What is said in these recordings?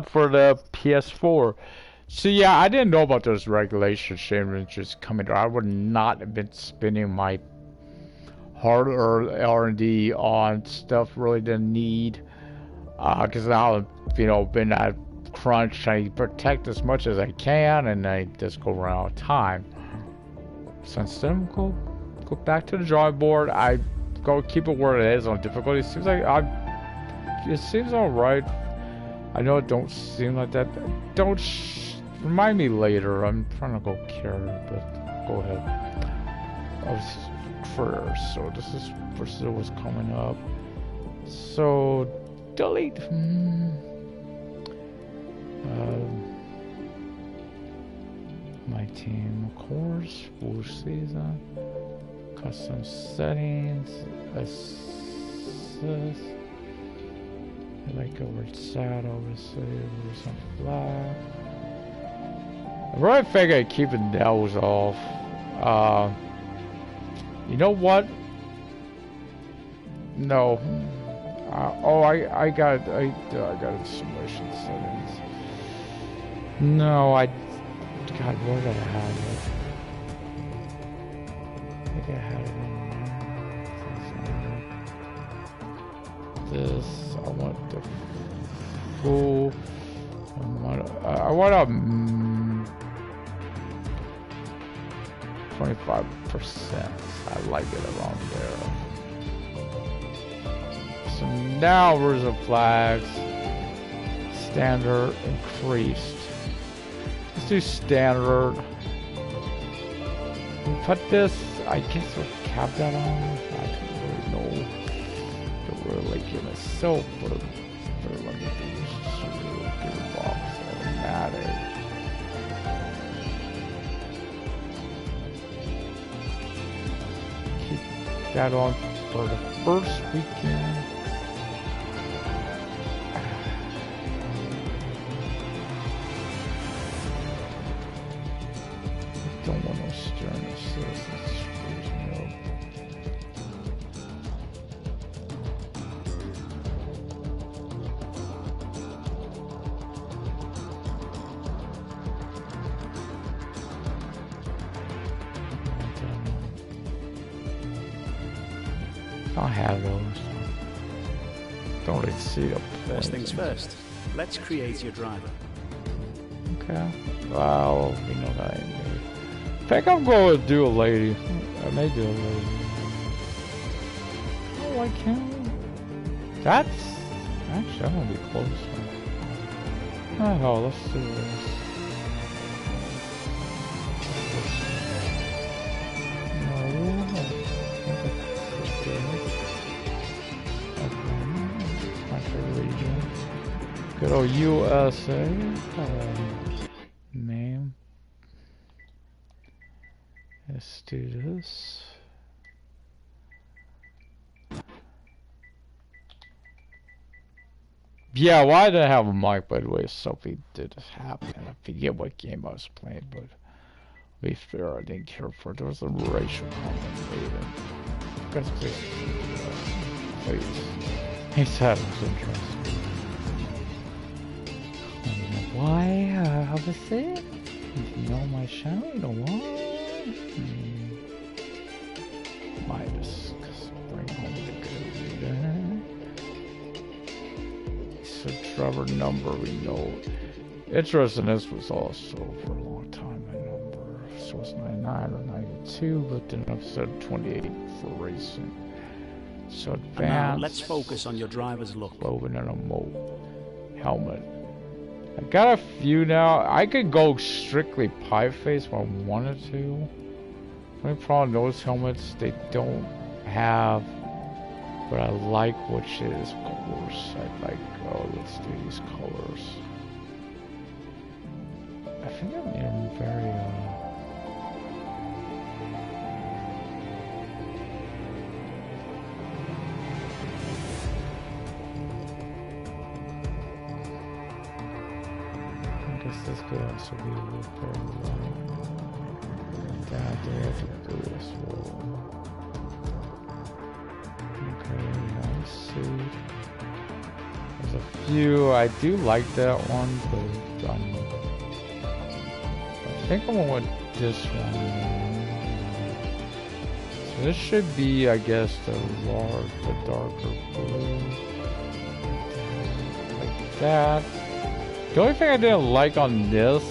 for the PS4. So yeah, I didn't know about those regulation changes coming. I would not have been spending my hard-earned R&D on stuff really didn't need. Because now I've been at crunch. I protect as much as I can, and I just go run out of time. So instead of go back to the drawing board, I go keep it where it is on difficulty. It seems all right. I know it don't seem like that. Don't remind me later. I'm trying to go carry, but go ahead. I was first, so this is what's coming up. So delete. My team, of course, full season, custom settings, assist. I like over sad, obviously, over some black. I really figured keeping those off. You know what? No. Oh, I got installation settings. No, God, where did I have it? I think I had it in there. This, I want the full. I want a 25%. I like it around there. So now where's the flags? Standard increased. Let's do standard. We put this, I guess we'll cap that on. I don't really know. Don't really like it myself, but let me do this gearbox automatic. Keep that on for the first weekend. Don't want no steering assist. That screws me up. I have those. Don't really see a First things first. Let's create your driver. Okay. Well, we know that ain't me. I think I'm going to do a lady. I may do a lady. Oh, I can't. That's actually, I'm gonna be close. Oh, hell, let's do this. Good old USA. Name. Let's do this. Yeah, well, I didn't have a mic, by the way, something did happen. I forget what game I was playing, but to be fair, I didn't care for it. There was a racial comment made, and because he said it was interesting. I don't know why, obviously. You know my channel, you know why? Midas, bring home the good. So Trevor number we know. Interesting, this was also for a long time my number. So it's 99 or 92, but then I've said 28 for racing. So advanced. Now let's focus on your driver's look. Clothing and a mold. Helmet. I got a few now. I could go strictly pie face if I wanted to. The only problem, those helmets, they don't have what I like, which is, of course, I like, oh, let's do these colors. I think I made them very, I guess this could also be a little very light. God, they have to do this roll. Okay, nice suit. There's a few. I do like that one, but I think I'm gonna want this one. So this should be, I guess, the darker blue. Like that. The only thing I didn't like on this,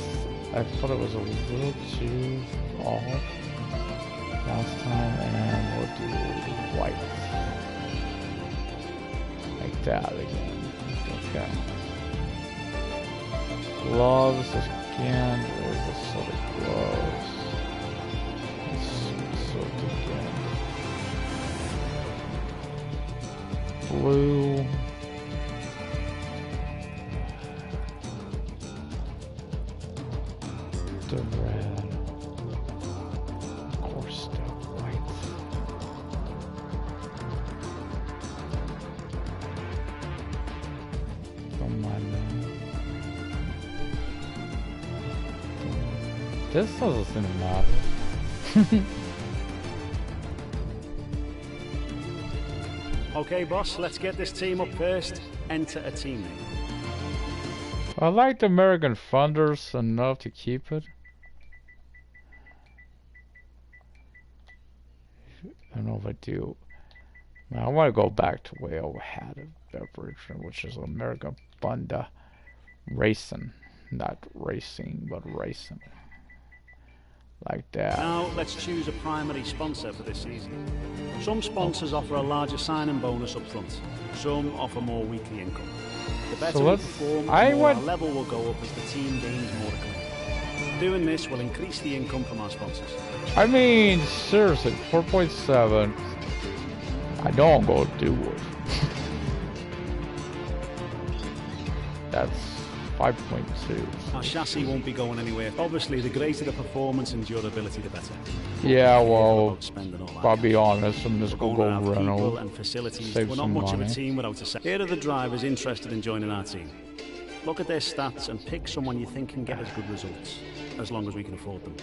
I thought it was a little too off last time, and we'll do white. Like that again. Okay. Gloves again. There's a sort of gloves. Sort again. Blue. The red. Of course, the white. Come on now. This doesn't seem to matter. Okay, boss, let's get this team up first. Enter a team name. I like the American Thunders enough to keep it. I don't know if I do. Now, I want to go back to where I had a beverage, which is American Thunder Racing. Not racing, but racing. Like that. Now, let's choose a primary sponsor for this season. Some sponsors offer a larger sign-in bonus up front. Some offer more weekly income. The better we perform, the more our level will go up as the team gains more acclaim. Doing this will increase the income from our sponsors. I mean, seriously, 4.7. I know I'm going to do it. That's 5.2. Our chassis won't be going anywhere. Obviously, the greater the performance and durability, the better. Yeah, well, I'll be honest, I'm just going to go Renault. And facilities. Save We're not some much money. of a team without a set. Here are the drivers interested in joining our team. Look at their stats and pick someone you think can get us good results, as long as we can afford them.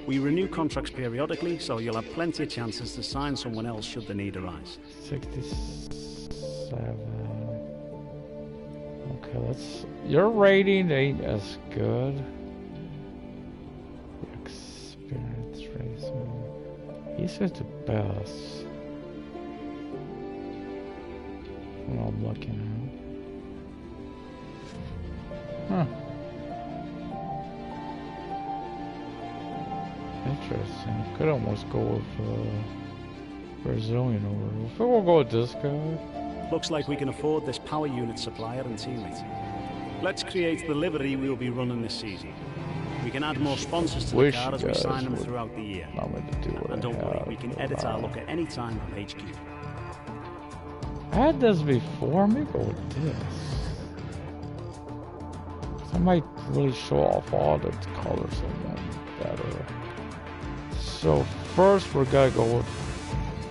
We renew contracts periodically, so you'll have plenty of chances to sign someone else should the need arise. 67. Okay, let's. Your rating ain't as good. Experience racing. He says the best. What I'm looking at. Huh. Interesting. Could almost go with Brazilian over. If we'll go with this guy. Looks like we can afford this power unit supplier and teammate. Let's create the livery we will be running this season. We can add more sponsors to the car as we sign them throughout the year. And don't worry, we can edit our look at any time from HQ. I had this before. Let me go with this. I might really show off all the colors of them better. So first we're gonna go with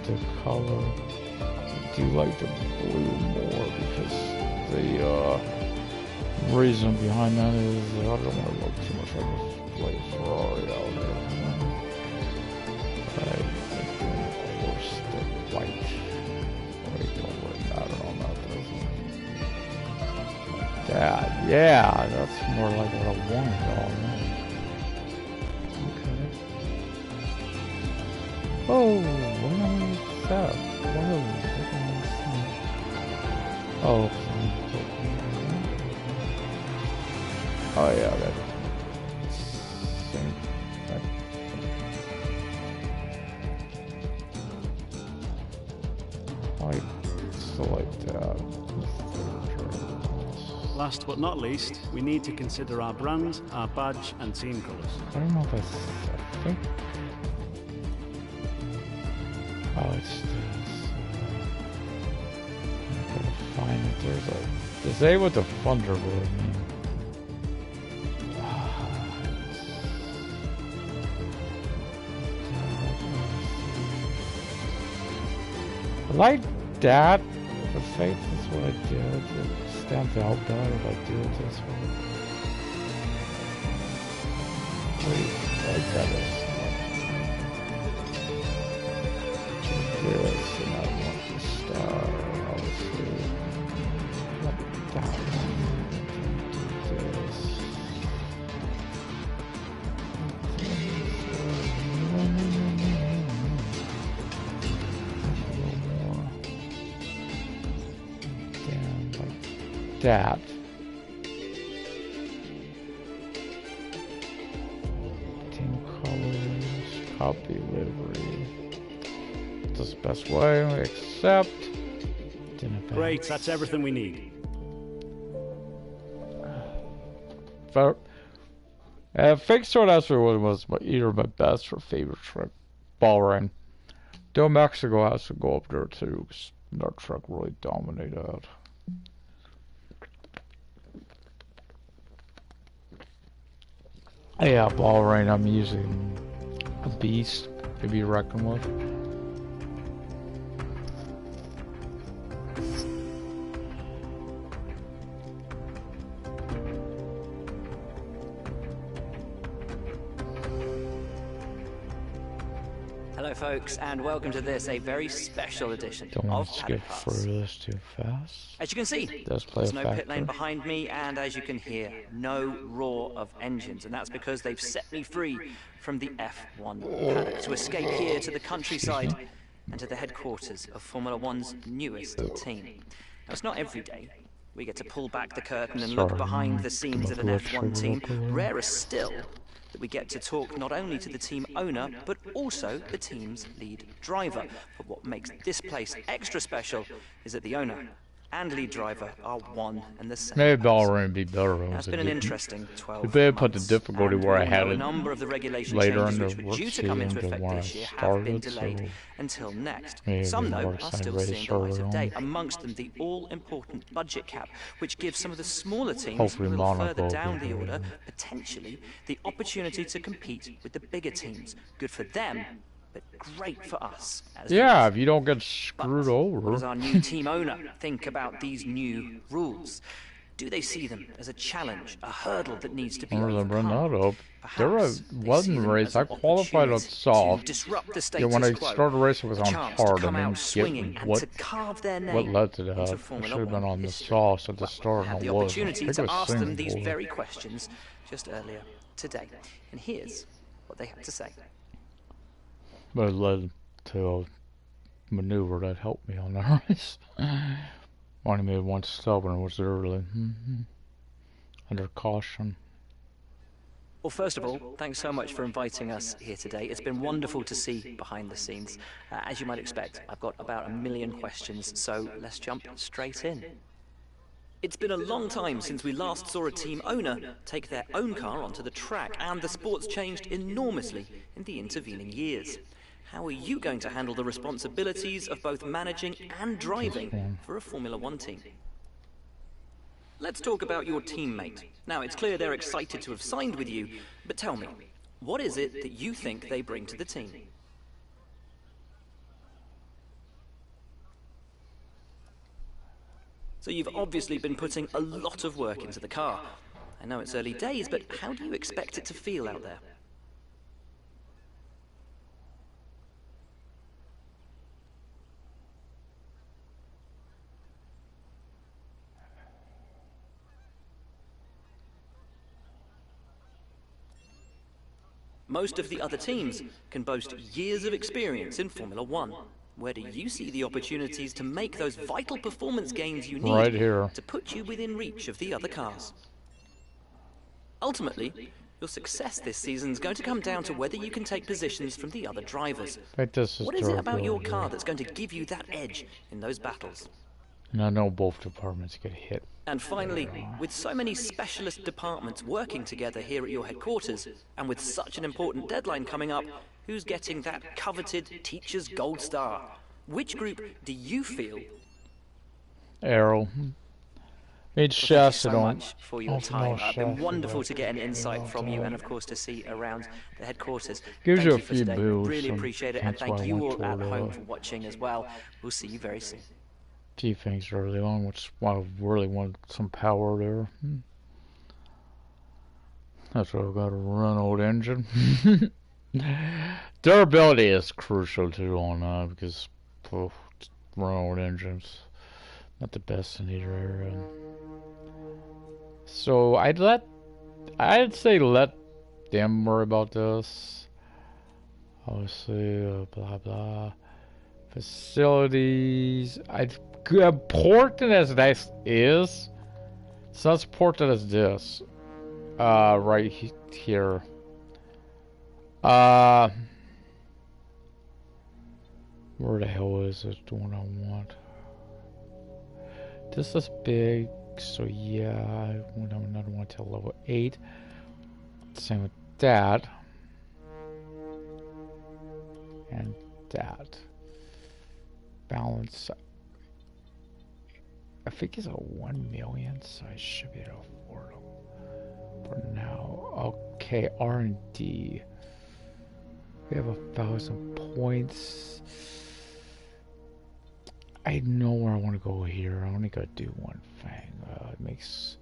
the color. I do like the blue more because the reason behind that is I don't want to look too much like a play Ferrari out there. Right, and then of course the white. Wait, don't really matter on that, doesn't it? Like that, yeah, that's more like what I wanted all night. Oh, what am I set? Whoa, oh, oh yeah, that same. I still like that. Last but not least, we need to consider our brand, our badge, and team colours. I don't know if I think. Oh, it's this. I gotta find it. There's a. Is A with the Thunderbird, man. I like that. The faith is what I did. It stands out better if I do it this way. Wait, I got this. This, and I want the star, obviously. that. Team colors, copy livery. That's the best way. Accept. Great, that's everything we need. Fake Sword Astro was either my best or favorite truck. Bahrain. Though Mexico has to go up there too, because that truck really dominated. Yeah, Bahrain, I'm using a beast to be reckoned with. Hello folks, and welcome to this, a very special edition Don't want of to skip Paddock through Pass. this too fast. As you can see, Does play there's a no factor. pit lane behind me, and as you can hear, no roar of engines, and that's because they've set me free from the F1 paddock to escape here to the countryside and to the headquarters of Formula One's newest team. Now, it's not every day we get to pull back the curtain and look behind the scenes at an F1 team. Rarer still that we get to talk not only to the team owner, but also the team's lead driver. But what makes this place extra special is that the owner and lead driver are one and the same. Maybe Bahrain would be better. Now, it's been an interesting 12 If they had put the months, difficulty and where I we had know it a number of the regulation later changes in which the were work due to come into season than effect when I this year have been started, delayed so until next. maybe Some, the though, work are side still race seeing the light early of on. day, amongst them the all-important budget cap, which gives some of the smaller teams Hopefully a little Monaco further will down be the good. order, potentially, the opportunity to compete with the bigger teams. Good for them, but great for us as Yeah, viewers. if you don't get But screwed what does over. our new team owner think about these new rules? Do they see them as a challenge, a hurdle that needs to be Or the overcome? Renato. There Perhaps they see wasn't a them race. as I an qualified on opportunity to soft. disrupt the Yeah, status when I quo, started racing, it was a on chance to hard. I come out didn't swinging get and to carve their what name led to into that. I Formula should have been One on the history. sauce at the Well, start. I had and the I was. I opportunity think to it was ask them these Singapore. very questions just earlier today, and here's what they had to say. But it led to a maneuver that helped me on the race. Only made one stop and it was early. Under caution. Well, first of all, thanks so much for inviting us here today. It's been wonderful to see behind the scenes. As you might expect, I've got about 1 million questions, so let's jump straight in. It's been a long time since we last saw a team owner take their own car onto the track, and the sport's changed enormously in the intervening years. How are you going to handle the responsibilities of both managing and driving for a Formula One team? Let's talk about your teammate. Now, it's clear they're excited to have signed with you, but tell me, what is it that you think they bring to the team? So you've obviously been putting a lot of work into the car. I know it's early days, but how do you expect it to feel out there? Most of the other teams can boast years of experience in Formula One. Where do you see the opportunities to make those vital performance gains you need Right here. to put you within reach of the other cars? Ultimately, your success this season is going to come down to whether you can take positions from the other drivers. Like this is What is it about your durability. car that's going to give you that edge in those battles? And I know both departments get hit. And finally, with so many specialist departments working together here at your headquarters, and with such an important deadline coming up, who's getting that coveted Teacher's Gold Star? Which group do you feel? Arrow. It's Thank you chefs so don't. much for your often time. know It's been chef wonderful about to get an insight all from the you, time. and of course to see around the headquarters. Gives Thank you a for few today. boosts, Really and appreciate it, and that's why thank I you went all at toward, home for watching as well. We'll see you very soon. Few things early on, which I really wanted some power there. That's why I've got a Renault engine. Durability is crucial too on that because Renault engines not the best in either area. So I'd say let them worry about this. Obviously, blah blah. Facilities. Important as that is, So let's port that as this. Right here. Where the hell is it? The one I want. This is big, so yeah, I want another one till level 8. Same with that. And that. Balance. I think it's a 1 million, so I should be able to afford them for now. Okay, R&D. We have 1,000 points. I know where I want to go here. I only gotta do one thing. It makes.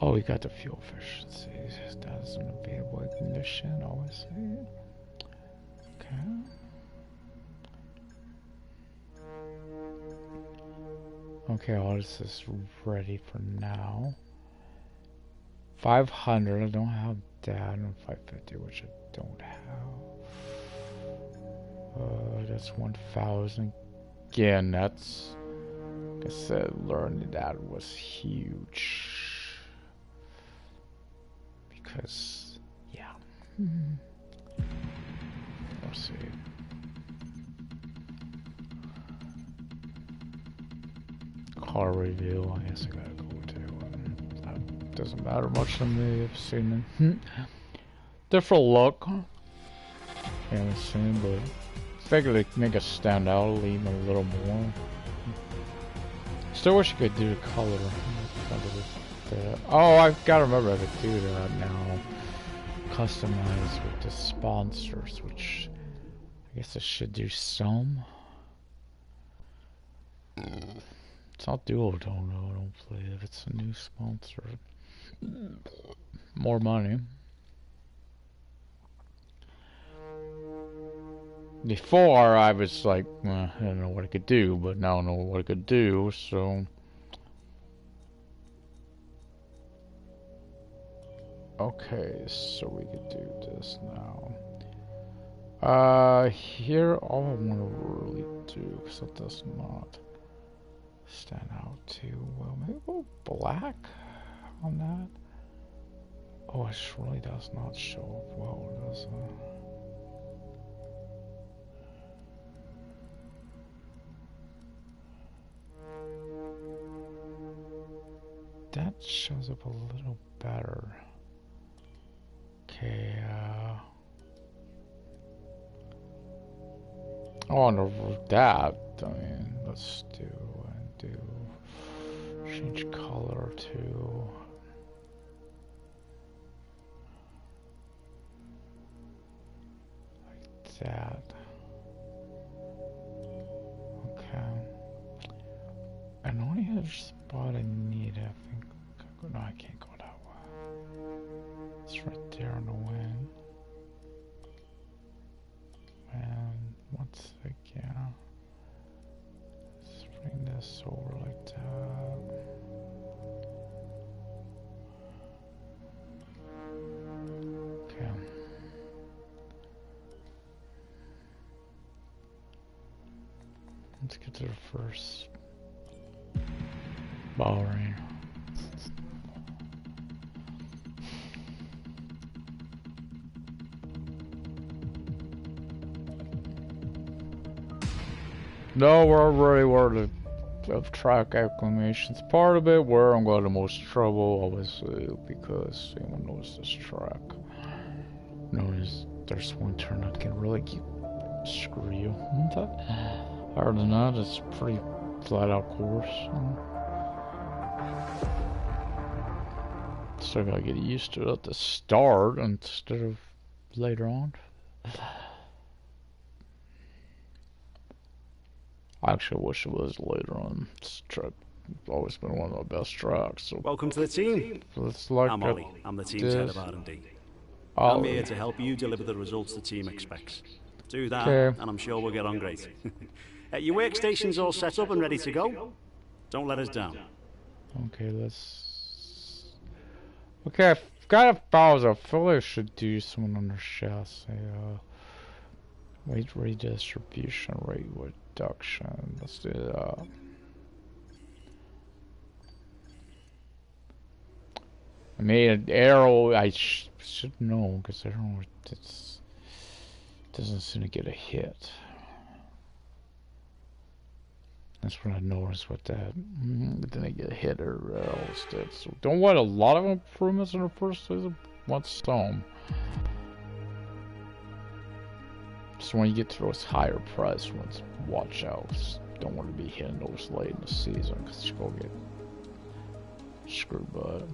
Oh, we got the fuel efficiency. That's an available ignition. Always. Okay. Okay, all this is ready for now. 500. I don't have that. And 550, which I don't have. That's 1,000. Again, that's, like I said, learning that was huge. Because, yeah. Let's see. Car review, I guess I gotta go to. That doesn't matter much to me, I've seen it. Different look. Haven't seen, but figured to make us stand out, leave a little more. Still wish you could do the color. Oh, I've got to remember I could do that now. Customize with the sponsors, which I guess I should do some. It's not Duotone though, I don't believe. If it's a new sponsor. More money. Before I was like, well, I don't know what I could do, but now I know what I could do, so. Okay, so we could do this now. Here, all I want to really do, because it does not stand out too well. Maybe go black on that. Oh, it really does not show up well, does it? That shows up a little better. Okay, oh, no, that, I mean, let's change color to like that. Okay. And only other spot I need, I think, no, I can't go that way. It's right there on the wing. And once again, let's bring this over like that. Okay. Let's get to the first ball ring. No, we're already worried of track acclamations. Part of it where I'm going to the most trouble, obviously, because anyone knows this track. Knows there's one turn that can really screw you. Other than that, it's pretty flat out course. Still gotta get used to it at the start instead of later on. I actually wish it was later on. This track has always been one of the best tracks. So welcome to the team. I'm Ollie. I'm the team's head of R&D. I'm here to help you deliver the results the team expects. Do that, and I'm sure we'll get on great. Your workstation's all set up and ready to go. Don't let us down. Okay, let's... Okay, I've got a browser. I feel like I should do someone on the chassis. Weight redistribution, rate reduction. Let's do that. I mean, an arrow, I should know, because arrow, doesn't seem to get a hit. That's what I noticed with that. Then I get a hit or else did. So don't want a lot of improvements in the first season. Want some. So when you get to those higher price ones, watch out. Don't want to be hitting those late in the season because you go get screwed by it.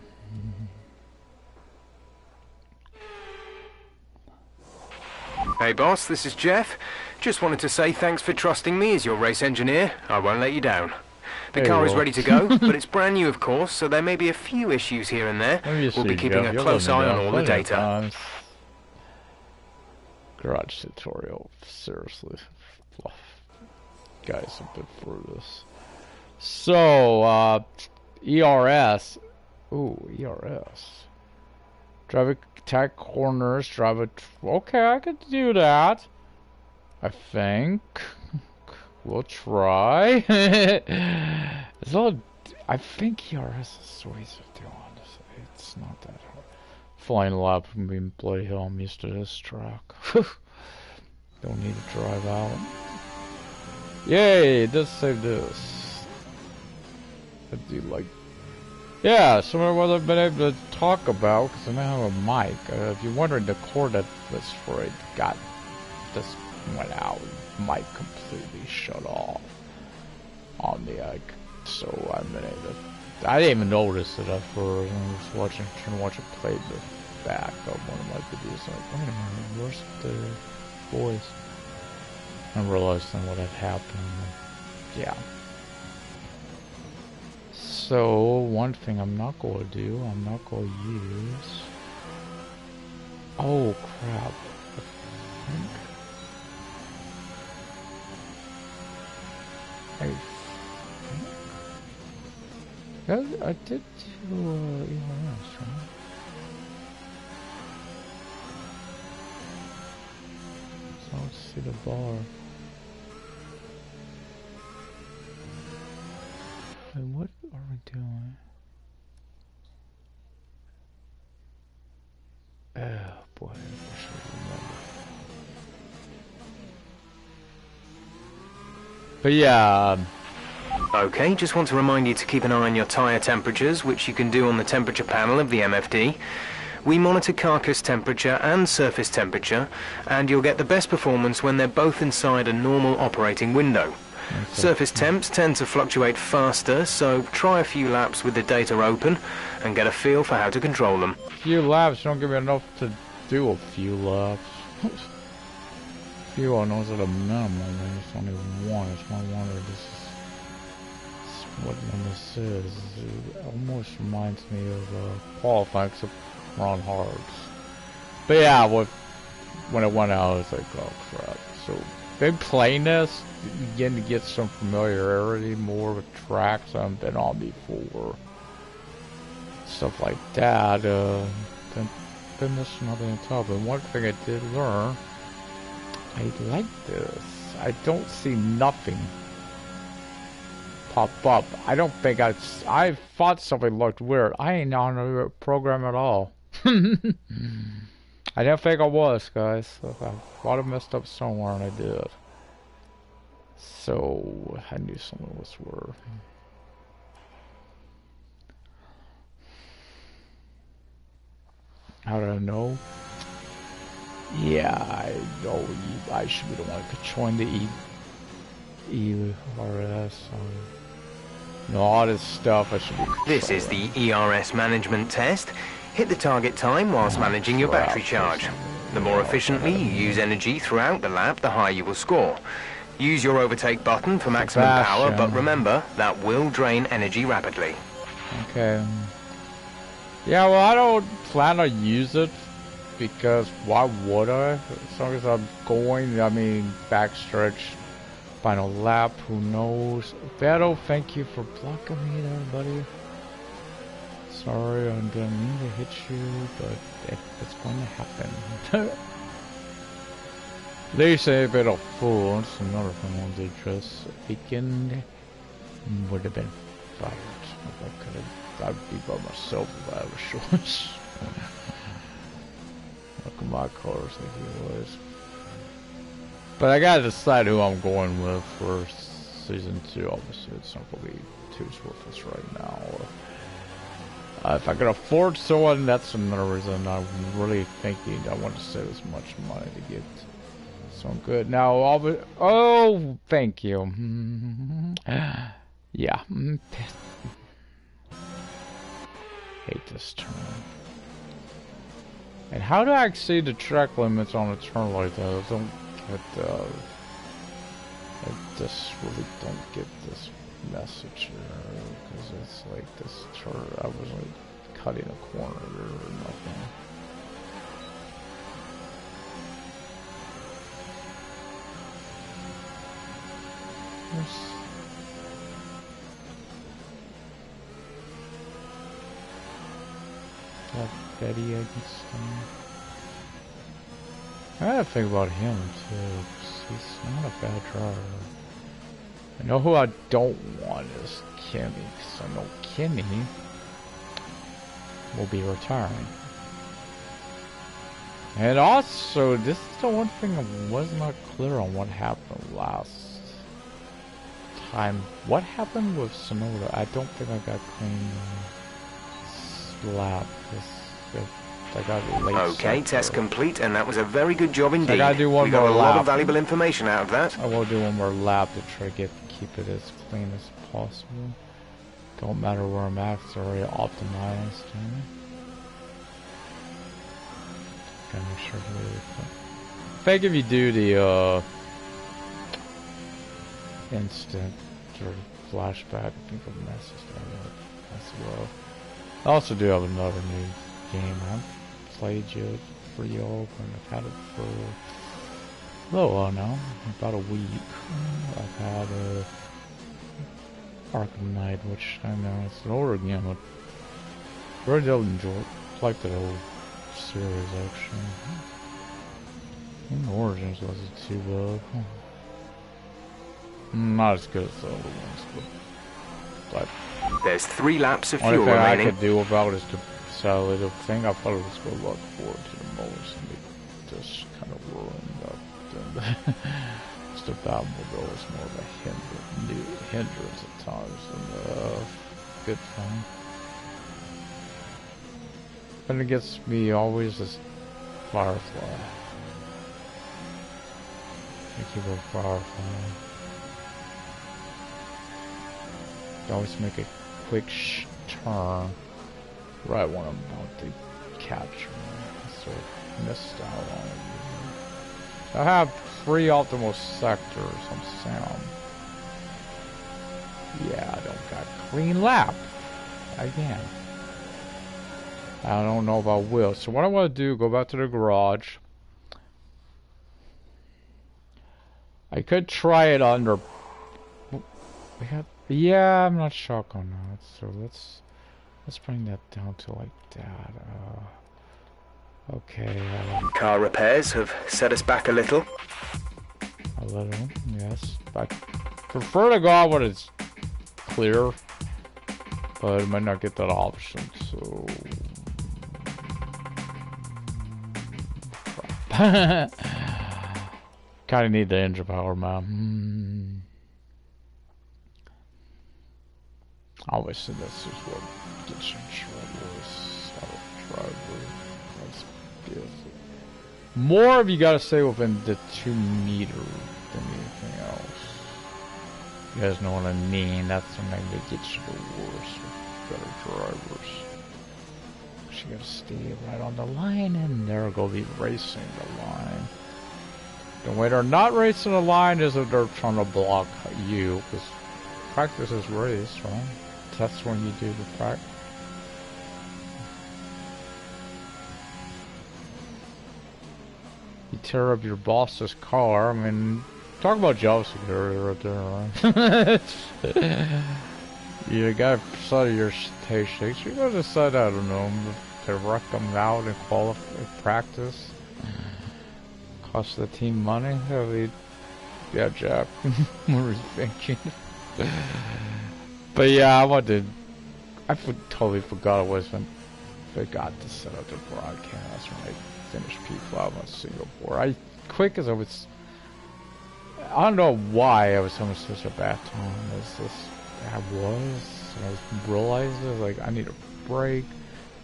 Hey boss, this is Jeff. Just wanted to say thanks for trusting me as your race engineer. I won't let you down. The car is ready to go, but it's brand new of course, so there may be a few issues here and there. We'll be keeping a close eye on all the data. Garage tutorial, seriously. Guys, a bit for this. So, ERS. Ooh, ERS. Drive attack corners, drive it. Okay, I could do that. I think. We'll try. It's all. I think ERS is so easy to do, honestly. It's not that hard. Flying lap from being bloody hell, I'm used to this track. Don't need to drive out. Yay, it does save this. I do like. Yeah, so what I've been able to talk about, because I now have a mic. If you're wondering, the cord that was for it just went out. Mic completely shut off on the so I've been able to. I didn't even notice it at first. I was trying to watch it play the back of one of my videos. Like, wait a minute, where's the voice? I realized then what had happened. Yeah. So, one thing I'm not going to do, I'm not going to use... Oh, crap. I did do ERS, right? So let's see the bar. And what are we doing? Oh boy, I wish I remember. But yeah. Okay, just want to remind you to keep an eye on your tyre temperatures, which you can do on the temperature panel of the MFD. We monitor carcass temperature and surface temperature, and you'll get the best performance when they're both inside a normal operating window. Okay. Surface temps tend to fluctuate faster, so try a few laps with the data open and get a feel for how to control them. A few laps don't give me enough to do a few laps. Few I know is at a minimum, and it's only one. It's one wonder this is what this is. It almost reminds me of qualifying, except Ron Hards. But yeah, when it went out, I was like, oh crap. So been playing this, begin to get some familiarity more with tracks I've been on before. Stuff like that. Been missing nothing on top. And one thing I did learn, I like this. I don't see nothing pop up. I don't think I thought something looked weird. I ain't on the program at all. I didn't think I was, guys. So I thought I messed up somewhere, and I did. So I knew something was weird. How did I know? Yeah, I know I should be the one to join the ERS. No, all this stuff I should be. This is the ERS management test. Hit the target time whilst managing your battery charge. The more efficiently you use energy throughout the lap, the higher you will score. Use your overtake button for maximum power, but remember, that will drain energy rapidly. Okay. Yeah, well, I don't plan to use it, because why would I? As long as I'm going, I mean, backstretch, final lap, who knows? Beto, thank you for blocking me there, buddy. Sorry, I didn't mean to hit you, but it's going to happen. They say a bit of fool. That's another thing on the just weekend would have been fired. I could have I'd be by myself if I had a choice. Look at my cars like he was. But I gotta decide who I'm going with for season 2. Obviously, it's not gonna be too worthless right now. If I could afford someone, that's another reason I'm really thinking I want to save as much money to get someone good. Now, oh, thank you. Yeah. Hate this turn. And how do I exceed the track limits on a turn like that? I don't get, I just really don't get this message here, because it's like this turn, I wasn't cutting a corner or nothing. That Betty Eggleston. I gotta think about him too. He's not a bad driver. I know who I don't want is Kimmy, because I know Kimmy will be retiring. And also, this is the one thing I was not clear on what happened last time. What happened with Sonoda? I don't think I got clean slap. I got late. Okay, test complete, and that was a very good job indeed. I gotta do one we more got a lap. lot of valuable information out of that. I will do one more lap to try to keep it as clean as possible. Don't matter where I'm at, it's already optimized. Gotta make sure to really quick. I think if you do the instant or flashback, I think I'll mess this as well. I also do have another new game I've played you for y'all, and I've had it for a little while now, about a week. I've had Arkham Knight, which I know it's an older game, but really did enjoy it. Like the whole series actually. And Origins wasn't too bad. Not as good as the other ones, but there's 3 laps of only fuel thing remaining. I could do about it is to sell it. The thing I thought it was going to look forward to the most, and it just kind of ruined that. Just the battle mobile is more of a hindrance at times than a good thing. And it gets me always this Firefly. I keep a Firefly. I always make a quick turn right when I'm about to capture me. So I missed out on it. I have 3 optimal sectors on sound. Yeah, I don't got clean lap. Again. I don't know if I will. So what I want to do, go back to the garage. I could try it under... Yeah, I'm not shocked on that. So let's bring that down to like that. Okay. Car repairs have set us back a little. A little, yes. I prefer to go out when it's clear, but I might not get that option. So kind of need the engine power, man. Obviously, this is what gets you in trouble. Driver. That's beautiful. More if you gotta stay within the 2 meters than anything else. You guys know what I mean? That's something that gets you the worst with better drivers. You gotta stay right on the line, and they're gonna be racing the line. The way they're not racing the line is if they're trying to block you, because practice is race, right? That's when you do the practice. You tear up your boss's car. I mean, talk about job security right there, right? You gotta decide your statistics. You gotta decide, I don't know, to wreck them out and qualify practice. Cost the team money. Yeah, Jack. What were you thinking? But yeah, I want to totally forgot it was when I forgot to set up the broadcast when I finished P5 on Singapore. Quick as I was, I don't know why I was having such a bad time as this. I realized it, like I need a break.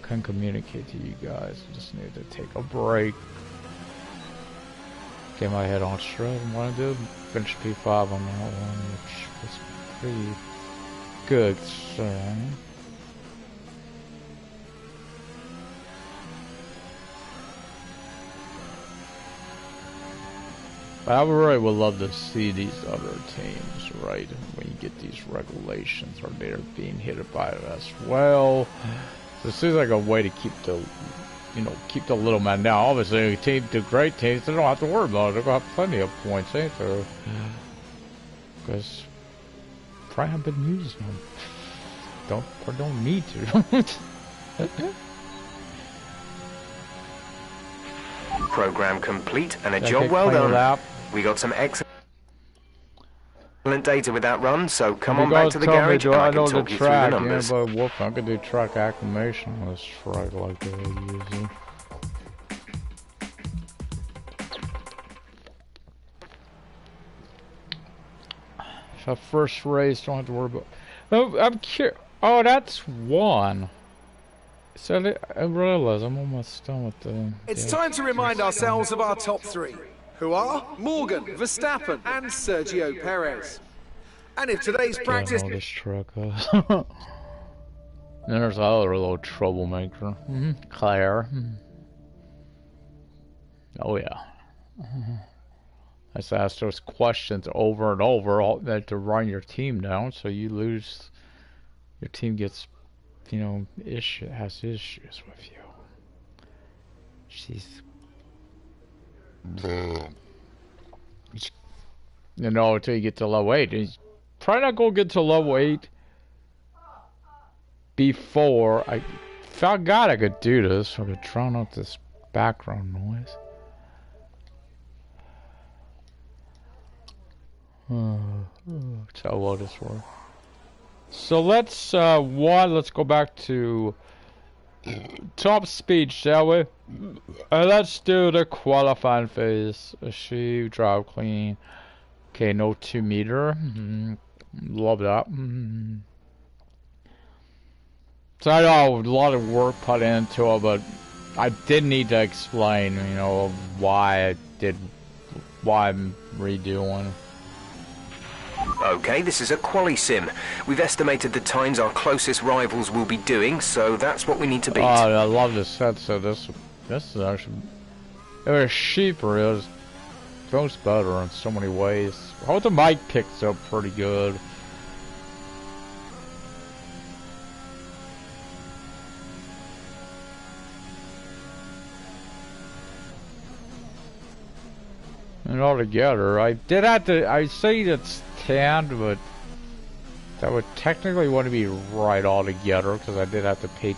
Couldn't communicate to you guys. I just needed to take a break. Get my head on straight and what I did. Finish P5 on that one, which was pretty good. So. But I really would love to see these other teams, right? When you get these regulations, or they're being hit by it as well. So it seems like a way to keep the, keep the little man down. Obviously, the great teams, they don't have to worry about it. They're gonna have plenty of points, ain't there? Because probably haven't been using them. Don't need to. Program complete and a job well done. We got some excellent data with that run, so come on back to the garage and I can talk you through the numbers. Yeah, but I could do track acclimation on this track like they usually. So first race, don't have to worry about. Oh, I'm curious. Oh, that's one. So I realize I'm almost done with the... It's time to remind ourselves of our top three, who are Morgan, Verstappen, and Sergio Perez. And if today's practice... this truck. Then there's another little troublemaker, Claire. Oh yeah. I just ask those questions over and over to run your team down, so you lose. Your team gets, has issues with you. She's, until you get to level 8. He's probably not gonna get to level 8 before I forgot I could do this, so I could drown out this background noise. That's how well this works. So let's go back to top speed, shall we? Let's do the qualifying phase. She drive clean. Okay, no 2 meter. Love that. So I know a lot of work put into it, but I did need to explain, why I'm redoing. Okay, this is a quali sim. We've estimated the times our closest rivals will be doing, so that's what we need to beat. Oh, I love this set. So this is actually, it cheaper. It goes better in so many ways. I hope the mic picks up pretty good. And altogether, I did have to. I say it's 10, but that would technically want to be right altogether because I did have to pay.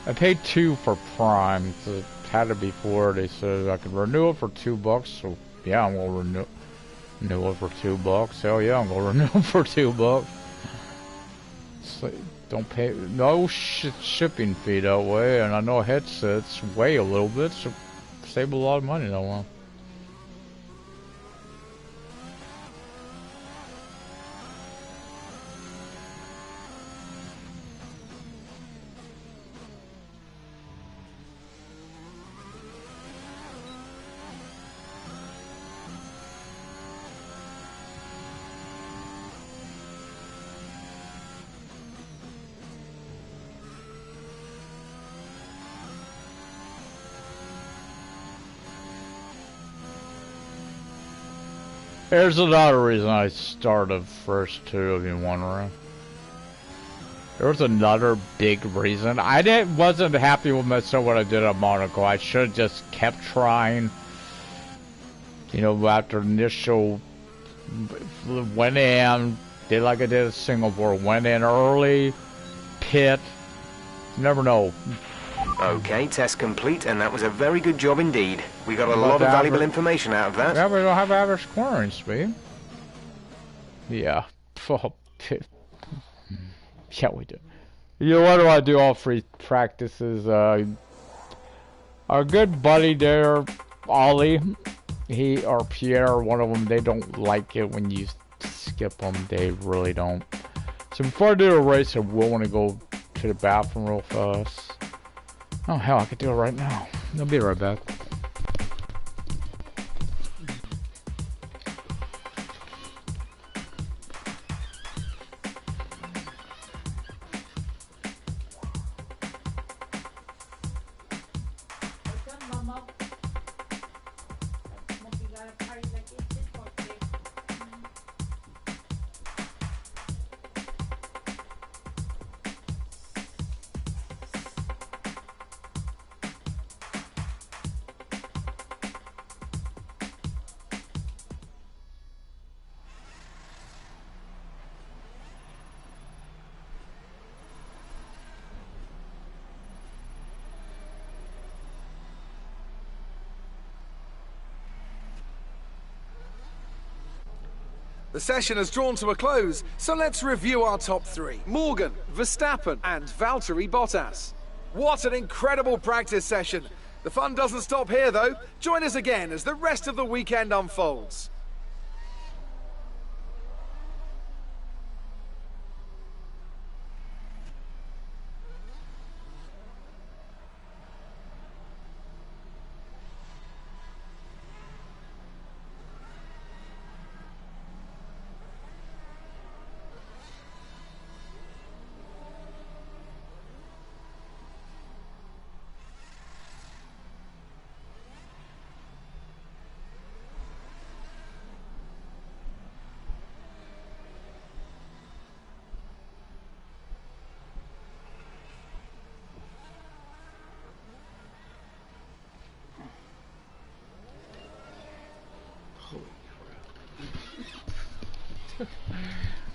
I paid 2 for Prime. So it had to be 4. They said I could renew it for $2. So yeah, I'm gonna renew it for $2. Hell yeah, I'm gonna renew it for $2. So don't pay no shipping fee that way, and I know headsets weigh a little bit, so save a lot of money that one. There's another reason I started first 2 if you're wondering. There was another big reason. I wasn't happy with myself what I did at Monaco. I should have just kept trying. After initial went in, did like I did at Singapore, went in early, pit. You never know. Okay, test complete, and that was a very good job indeed. We got a lot of valuable information out of that. Yeah, we don't have average scoring speed. Yeah. Yeah, we do. You know, why do I do all free practices? Our good buddy there, Ollie, he or Pierre, one of them, they don't like it when you skip them. They really don't. So before I do a race, I will want to go to the bathroom real fast. Oh hell, I could do it right now. I'll be right back. The session has drawn to a close, so let's review our top three. Morgan, Verstappen, and Valtteri Bottas. What an incredible practice session. The fun doesn't stop here, though. Join us again as the rest of the weekend unfolds.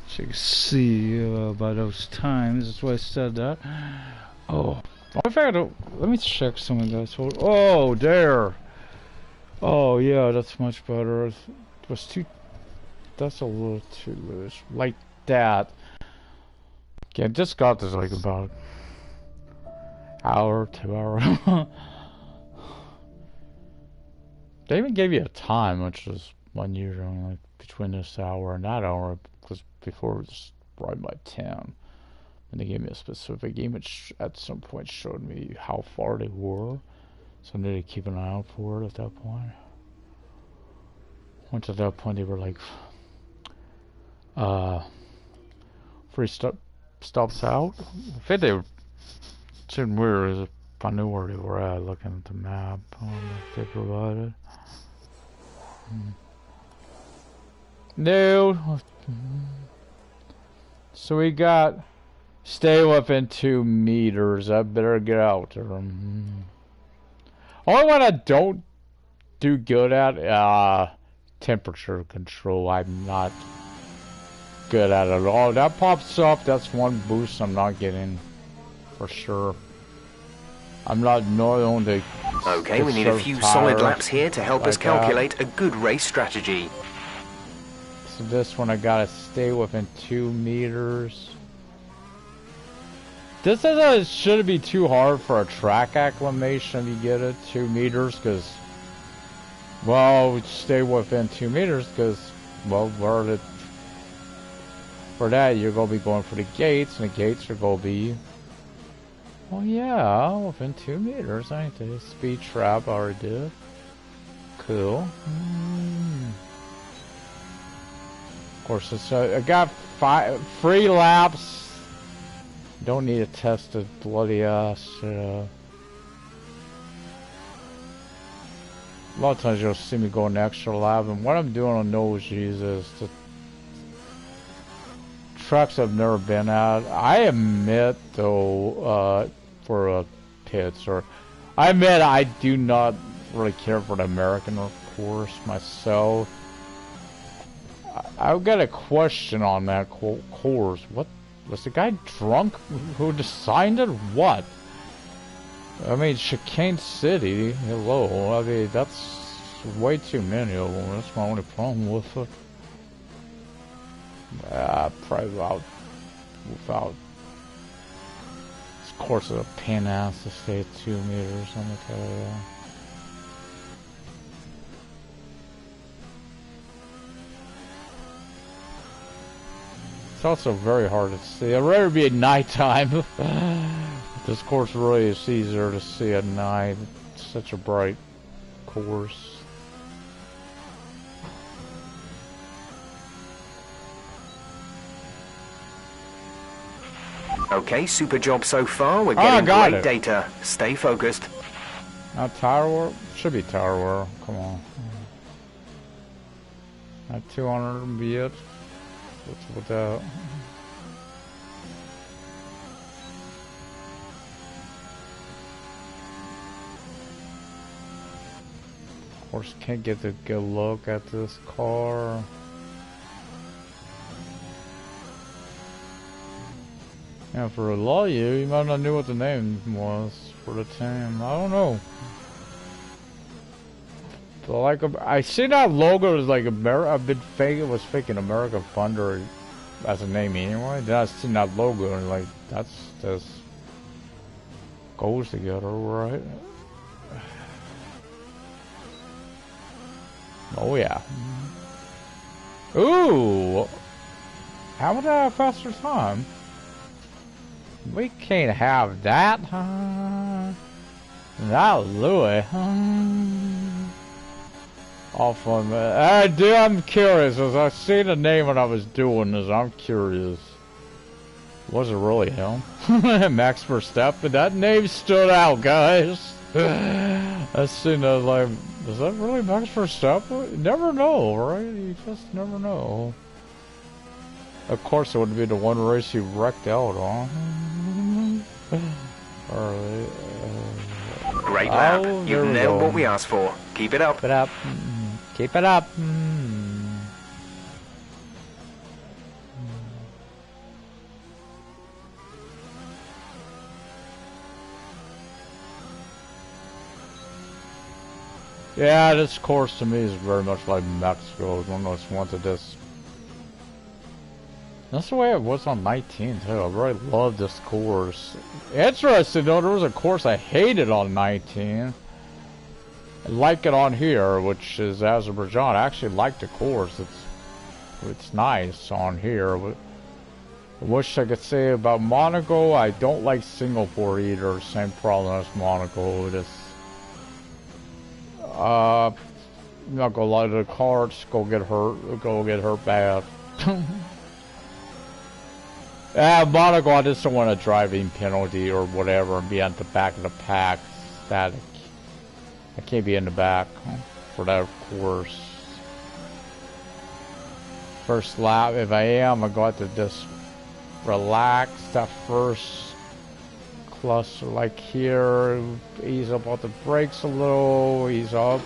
So you can see by those times, that's why I said that. Oh, in fact, let me check some of this. Oh, there. Oh, yeah, that's much better. It was too. That's a little too loose. Like that. Yeah, I just got this like about hour, 2 hours. They even gave you a time, which was unusual, like between this hour and that hour, because before it was right by 10. And they gave me a specific game, which at some point showed me how far they were. So I needed to keep an eye out for it at that point. Once at that point they were like, free stops out. I think they were sitting weird if I knew where they were at, looking at the map that they provided. No. So we got stay within 2 meters. I better get out there. Only one I don't do good at, temperature control. I'm not good at it at all. That pops up. That's one boost I'm not getting for sure. I'm not known to. Okay, we need a few solid laps here to help us calculate a good race strategy. So this one I gotta stay within 2 meters. This is shouldn't be too hard for a track acclimation. You get it 2 meters, because well, stay within 2 meters, because well, for that you're gonna be going for the gates, and the gates are gonna be. Oh yeah, within 2 meters, ain't they? Speed trap already did. Cool. Of course, it's, I got 5 free laps. Don't need to test the bloody ass. A lot of times you'll see me go an extra lap, and what I'm doing on those G's is the tracks I've never been at. I admit, though, for a pits, or I admit I do not really care for the American course myself. I've got a question on that course. What was the guy drunk who designed it? What? I mean, Chicane City. Hello. I mean, that's way too many of them. That's my only problem with it. Probably without course is a pain ass to stay at 2 meters. I'm gonna tell you that. It's also very hard to see. I'd rather be at nighttime. This course really is easier to see at night. It's such a bright course. Okay, super job so far. We're getting great data. Stay focused. Not tire wear? Should be tire wear. Come on. Not 200 and be it. What's with that? Of course, can't get a good look at this car. Yeah, for a lot of you might not know what the name was for the team. I don't know. But like, I see that logo is like I've been faking, was faking American Thunder as a name anyway. Then I seen that logo and like, that's just goes together, right? Oh yeah. Ooh! How would I have faster time? We can't have that, huh? Not Louis, huh? Off on that. Dude, I'm curious. As I see the name when I was doing this, I'm curious. Was it really him? Max Verstappen? That name stood out, guys. I seen that, like, is that really Max Verstappen? You never know, right? You just never know. Of course, it would be the one race he wrecked out on. Great lap. You've nailed what we asked for. Keep it up. Keep it up. Keep it up. Yeah, this course to me is very much like Mexico. It's one of those ones that just... That's the way it was on 19 too. I really love this course. Interesting though, there was a course I hated on 19. I like it on here, which is Azerbaijan. I actually like the course. It's nice on here. But I wish I could say about Monaco. I don't like Singapore either. Same problem as Monaco. Just I'm not gonna lie to the carts. Go get hurt bad. Monaco, I just don't want a driving penalty or whatever and be at the back of the pack. Static. I can't be in the back for that course. First lap, if I am, I got to just relax that first cluster, like here, ease up on the brakes a little, ease up,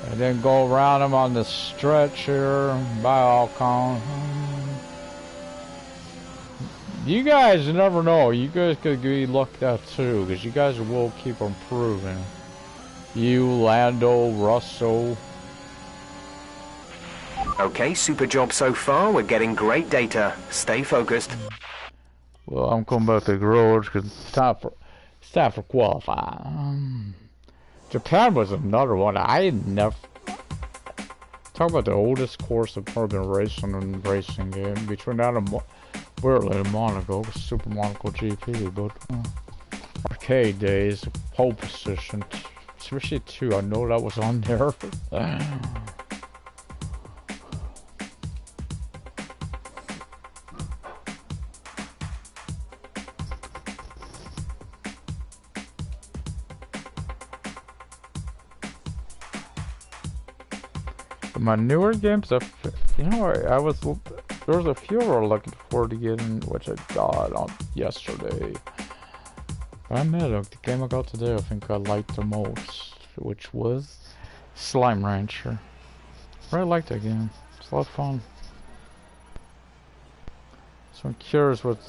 and then go around them on the stretch here, by all count. You guys never know. You guys could be looked at too, because you guys will keep improving. You, Lando, Russell. Okay, super job so far. We're getting great data. Stay focused. Well, I'm coming back to the garage because it's time for qualifying. Japan was another one. I never... Talk about the oldest course I've ever been racing in the racing game. Between that and... We're in Monaco, Super Monaco GP, but arcade days, pole position, especially 2, I know that was on there. My newer games, you know, there was a few I was looking forward to getting, which I got on yesterday. But I admit, the game I got today, I think I liked the most, which was Slime Rancher. I really liked that game. It's a lot of fun. So I'm curious what...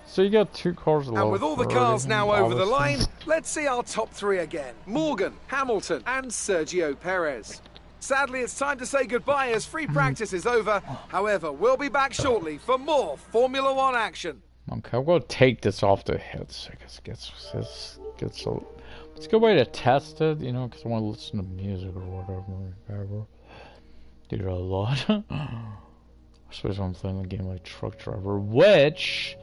So you got 2 cars and with all the cars now over the line, let's see our top 3 again. Morgan, Hamilton and Sergio Perez. Sadly, it's time to say goodbye as free practice is over. However, we'll be back shortly for more Formula One action. Okay, I'm gonna take this off the hits. I guess gets a. It's a good way to test it, you know, because I want to listen to music or whatever. Did it a lot. Especially when I'm playing a game like Truck Driver, which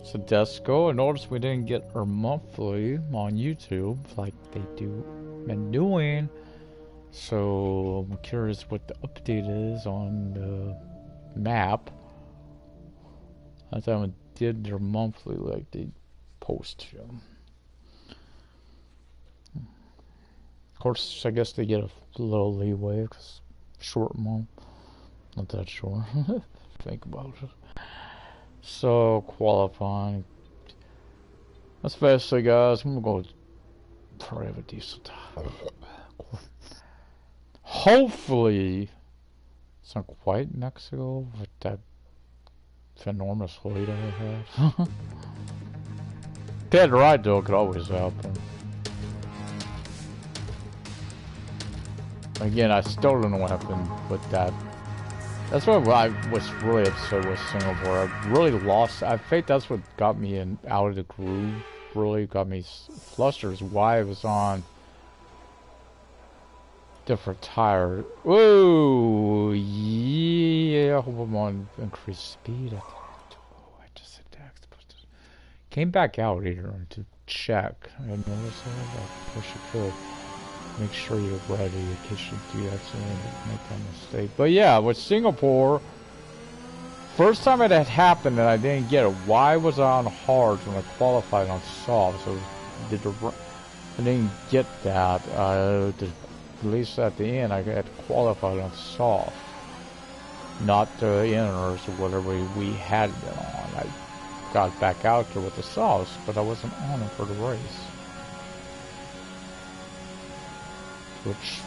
so Desco. I noticed we didn't get our monthly on YouTube like they been doing. So I'm curious what the update is on the map. I haven't did their monthly like they post to. Of course, I guess they get a little leeway because short month. Not that short. Think about it. So qualifying. That's basically, guys. I'm gonna go probably have a decent time. Hopefully, it's not quite Mexico with that enormous weight I have. Dead right though could always happen. Again, I still don't know what happened with that. That's what I was really upset with Singapore. I really lost. I think that's what got me out of the groove. Really got me flustered. Is why I was on different tire. Whoa, yeah. I hope I'm on increased speed. I just attacked. Came back out here to check. I noticed that. I wish I could. Make sure you're ready in case you do accidentally make that mistake. But yeah, with Singapore, first time it had happened and I didn't get it. Why was I on hard when I qualified on soft? So I didn't get that. At least at the end, I had qualified on soft, not the inners or whatever we had it on. I got back out there with the softs, but I wasn't on it for the race. Which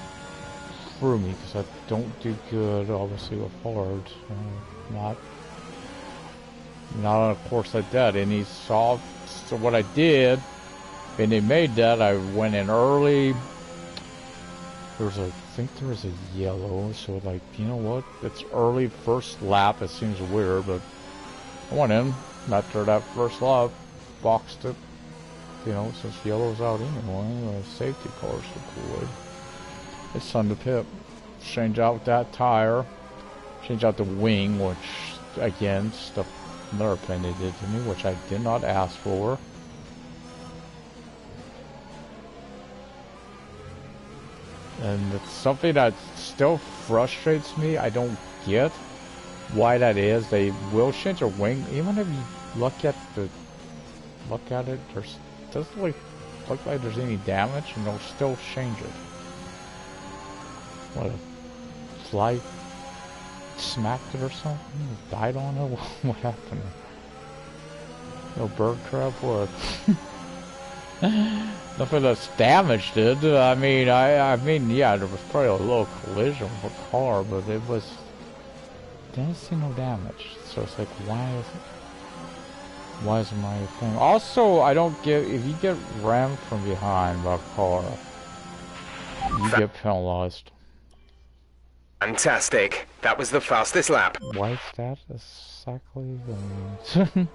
threw me because I don't do good, obviously, with hard. Not on a course like that. Any soft. So what I did, and they made that, I went in early. I think there was a yellow. So like, you know what? It's early first lap. It seems weird, but I went in after that first lap, boxed it. You know, since yellow's out anyway, safety cars deployed. It's time to pit. Change out that tire. Change out the wing, which, again, stuff another thing they did to me, which I did not ask for. And it's something that still frustrates me. I don't get why that is. They will change a wing, even if you look at it. There's doesn't look like there's any damage, and they'll still change it. What, a fly smacked it or something? Died on it? What happened? No bird trap? What? Nothing that's damaged it. I mean, yeah, there was probably a little collision with a car, but it was... didn't see no damage. So it's like, why is my thing? Also, I don't get... if you get rammed from behind by a car, you get penalized. Fantastic. That was the fastest lap. Why is that exactly? Shouldn't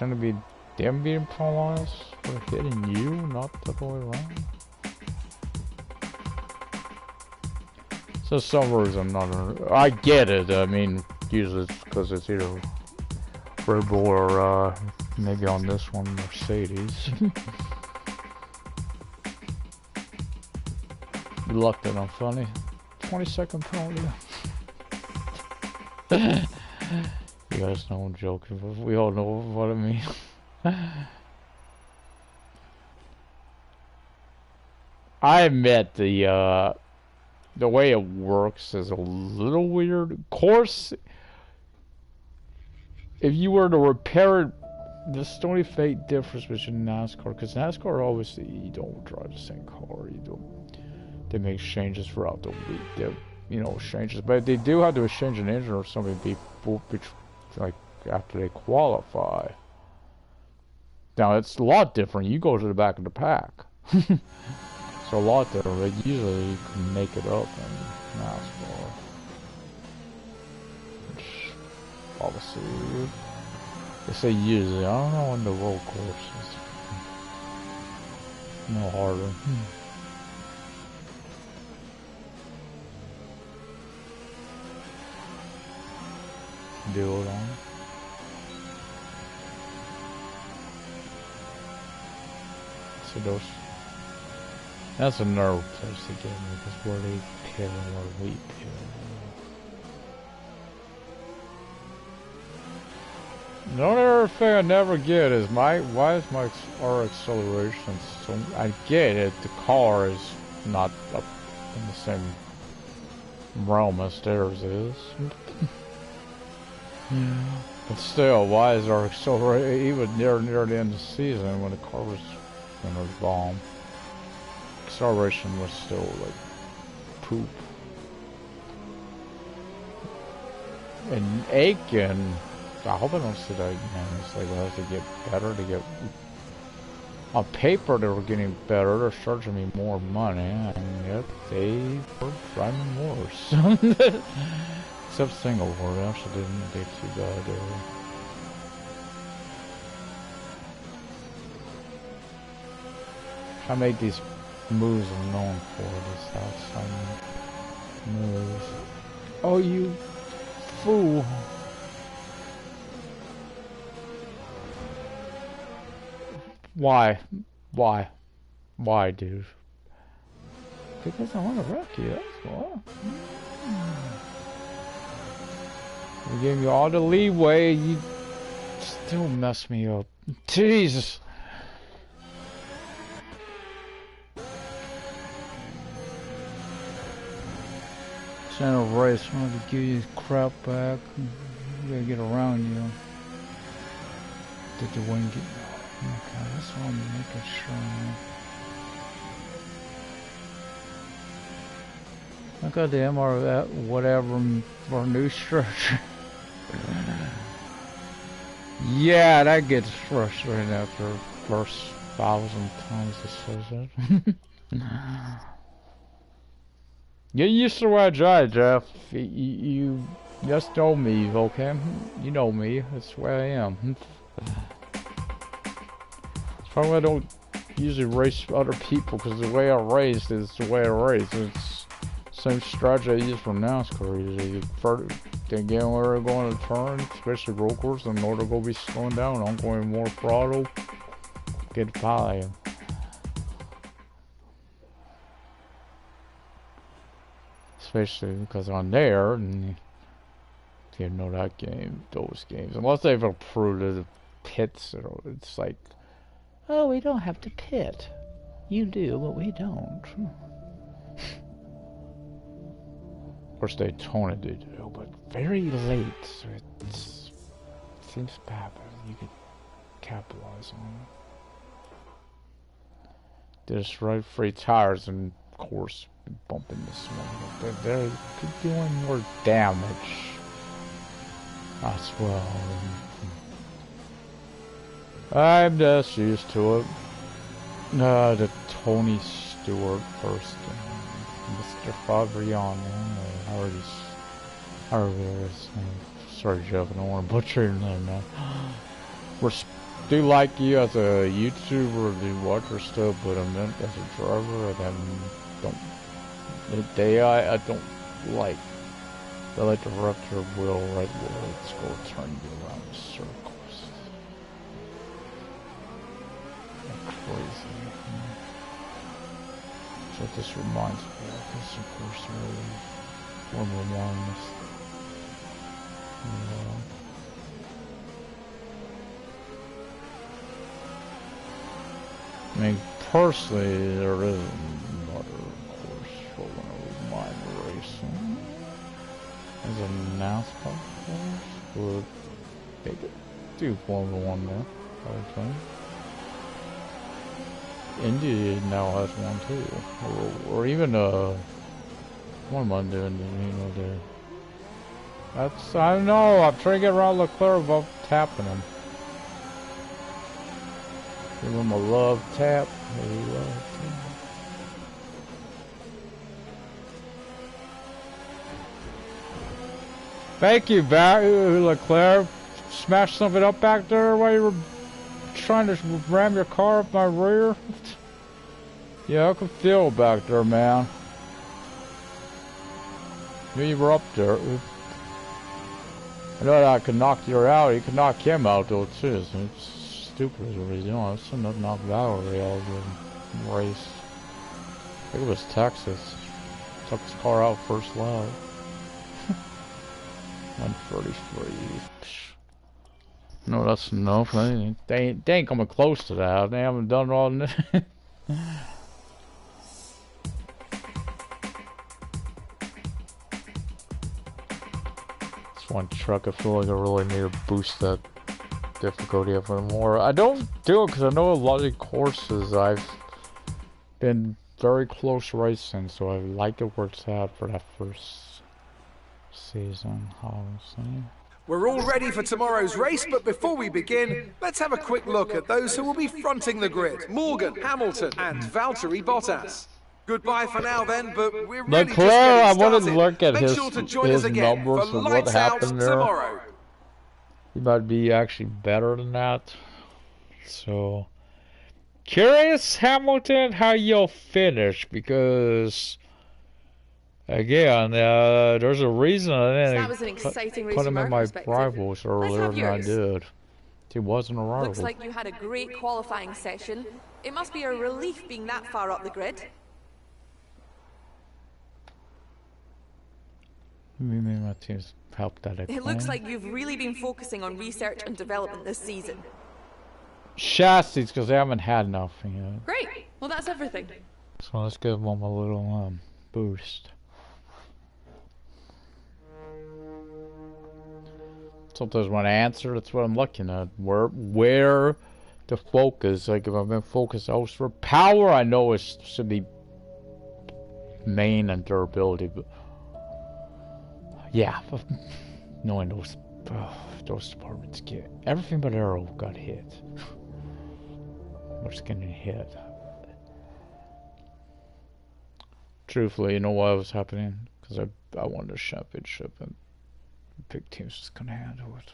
it be them being penalized for hitting you, not the other way around? So some reason not. I get it. I mean, usually it's because it's either Red Bull or maybe on this one Mercedes. You lucked that I'm funny. 20-second penalty. You guys know I'm joking, but we all know what I mean. I admit the way it works is a little weird. Of course, if you were to repair it, there's the only fate difference between NASCAR, because NASCAR obviously you don't drive the same car, you don't. They make changes throughout the week. They, you know, changes, but they do have to exchange an engine or something before, like after they qualify. Now it's a lot different. You go to the back of the pack. It's a lot different, but usually you can make it up in NASCAR. Which obviously They say usually. I don't know on the road courses. No harder. Do it on. So those. That's a nerve place to get me because where they pit and where we pit. The only other thing I never get is why is our acceleration so... I get it, the car is not up in the same realm as theirs is. But still, why is our acceleration, even near the end of the season when the car was in a bomb, acceleration was still like poop. And Aiken, I hope I don't see that again. It's like we'll have to get better to get. On paper, they were getting better. They're charging me more money, and yet they were driving worse. Except Singapore, they actually didn't do too bad there. I make these moves I'm known for, these outside moves. Oh, you fool. Why? Why? Why, dude? Because I want to wreck you, that's why. We gave you all the leeway, you still mess me up. Jesus! Center race, I want to give you crap back. We gotta get around you. Did the wing get... Okay, that's what I'm making sure. Look at the MR, whatever, for new structure. Yeah, that gets frustrating after the first 1,000 times it says that. Get used to what I drive, Jeff. You just know me, okay? You know me, that's the way I am. Probably I don't usually race other people because the way I race is the way I race. It's the same strategy I use for NASCAR. Usually, they get where they're going to turn, especially road course, in order to go be slowing down. I'm going more throttle, get by. Especially because on there, and you know that game, those games, unless they've approved the pits, it's like. Oh, we don't have to pit. You do, but we don't. Of course, Daytona they do, but very late, so it seems bad, but you could capitalize on it. Just right free tires and, of course, bumping this one. But they're doing more damage as well. I'm just used to it. The Tony Stewart first. Mr. Fabriano. Sorry, Jeff, I don't want to butcher your name, man. Do like you as a YouTuber, do watch your stuff, but I meant as a driver, I don't. I don't like. They like to wreck your wheel right where it's going to turn you around in circles. Crazy. So this reminds me of this, of course, really Formula One. I mean, personally, there is another course for when I was mind racing. There's a NASCAR course. Would they could do Formula One there, I think. Indy now has one too, or even what am I doing? There. That's I don't know. I'm trying to get around Leclerc without tapping him. Give him a love tap. Thank you, Leclerc. smash something up back there while you were trying to ram your car up my rear? Yeah, I could feel back there, man. Knew you were up there. I know that I could knock you out. You could knock him out though too. So it's stupid as what he's doing. It's enough to knock Valerie out of the race. I think it was Texas. Took his car out first lap. 133. No, that's enough. They ain't coming close to that. They haven't done all this. This one truck, I feel like I really need to boost that difficulty up more. I don't do it because I know a lot of the courses I've been very close racing, so I like it works out for that first season, obviously. We're all ready for tomorrow's race, but before we begin, let's have a quick look at those who will be fronting the grid. Morgan, Hamilton, and Valtteri Bottas. Goodbye for now then, but we're really just getting started. I wanted to look at Make sure to join us again numbers for of what Lights Out happened there. tomorrow. He might be actually better than that. So, curious, Hamilton, how you'll finish, because again, there's a reason I didn't put him in my rivals earlier than I did. He wasn't a rival. Looks like you had a great qualifying session. It must be a relief being that far up the grid. Maybe my team's helped that. It looks like you've really been focusing on research and development this season. Chassis, because they haven't had nothing yet. Great. Well, that's everything. So let's give them a little boost. Sometimes when I answer, that's what I'm looking at. Where to focus. Like if I've been focused elsewhere. Power, I know it should be main and durability, but yeah, knowing those departments get everything but Aero got hit. What's getting hit? Truthfully, you know why it was happening? Because I won the championship and big teams just couldn't handle it.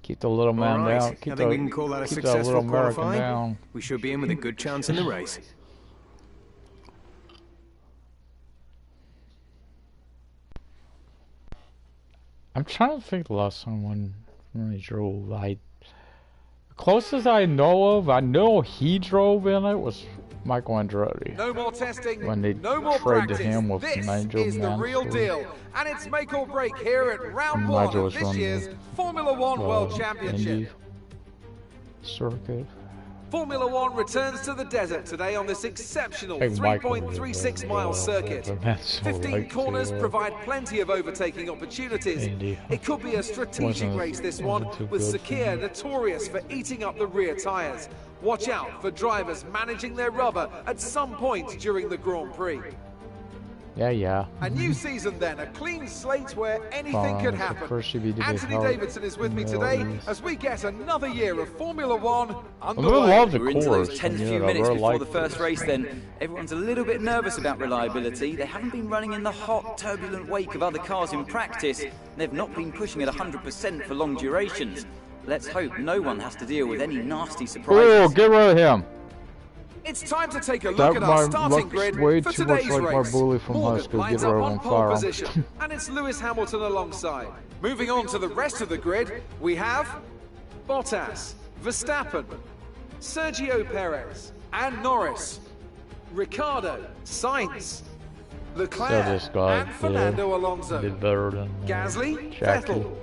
Keep the little man down. I think we can call that a successful qualifying. We should be in with a good chance in the race. I'm trying to think the last time when he drove. The closest I know of, I know he drove in it, was Michael Andretti. No more testing, when they no more traded practice. him with This Nigel is the real deal, and it's make or break here at round one of this year's Formula One World Championship. Indy circuit. Formula One returns to the desert today on this exceptional 3.36 mile circuit. 15 corners provide plenty of overtaking opportunities. It could be a strategic race, this one, with Sakhir notorious for eating up the rear tyres. Watch out for drivers managing their rubber at some point during the Grand Prix. Yeah. A new season then, a clean slate where anything could happen. Anthony Davidson is with me today as we get another year of Formula One underway. We're into those 10th few minutes before the first race then. Everyone's a little bit nervous about reliability. They haven't been running in the hot, turbulent wake of other cars in practice. They've not been pushing at 100% for long durations. Let's hope no one has to deal with any nasty surprises. Oh, get rid of him. It's time to take a look at our starting grid for today's race. Morgan lines up on pole position, and it's Lewis Hamilton alongside. Moving on to the rest of the grid, we have Bottas, Verstappen, Sergio Perez, and Norris, Ricciardo, Sainz, Leclerc, and Fernando Alonso, Gasly, Vettel,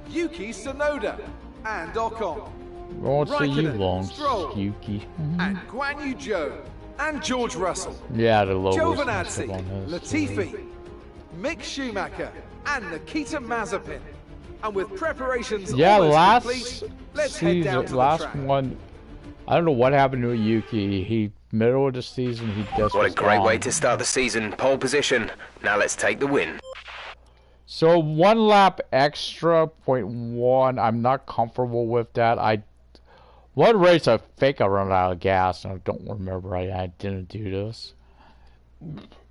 Yuki Tsunoda, and Ocon. Raikkonen, Stroll, and Guan Yu Zhou, and George Russell. Yeah, the lowest. Giovinazzi, Latifi, Mick Schumacher, and Nikita Mazepin. And with preparations almost complete, let's head down to the track. One, I don't know what happened to Yuki. He middle of the season, he just What a great way to start the season. Pole position. Now let's take the win. So 1 lap extra, 0.1. I'm not comfortable with that. One race I think I ran out of gas, and I don't remember I didn't do this.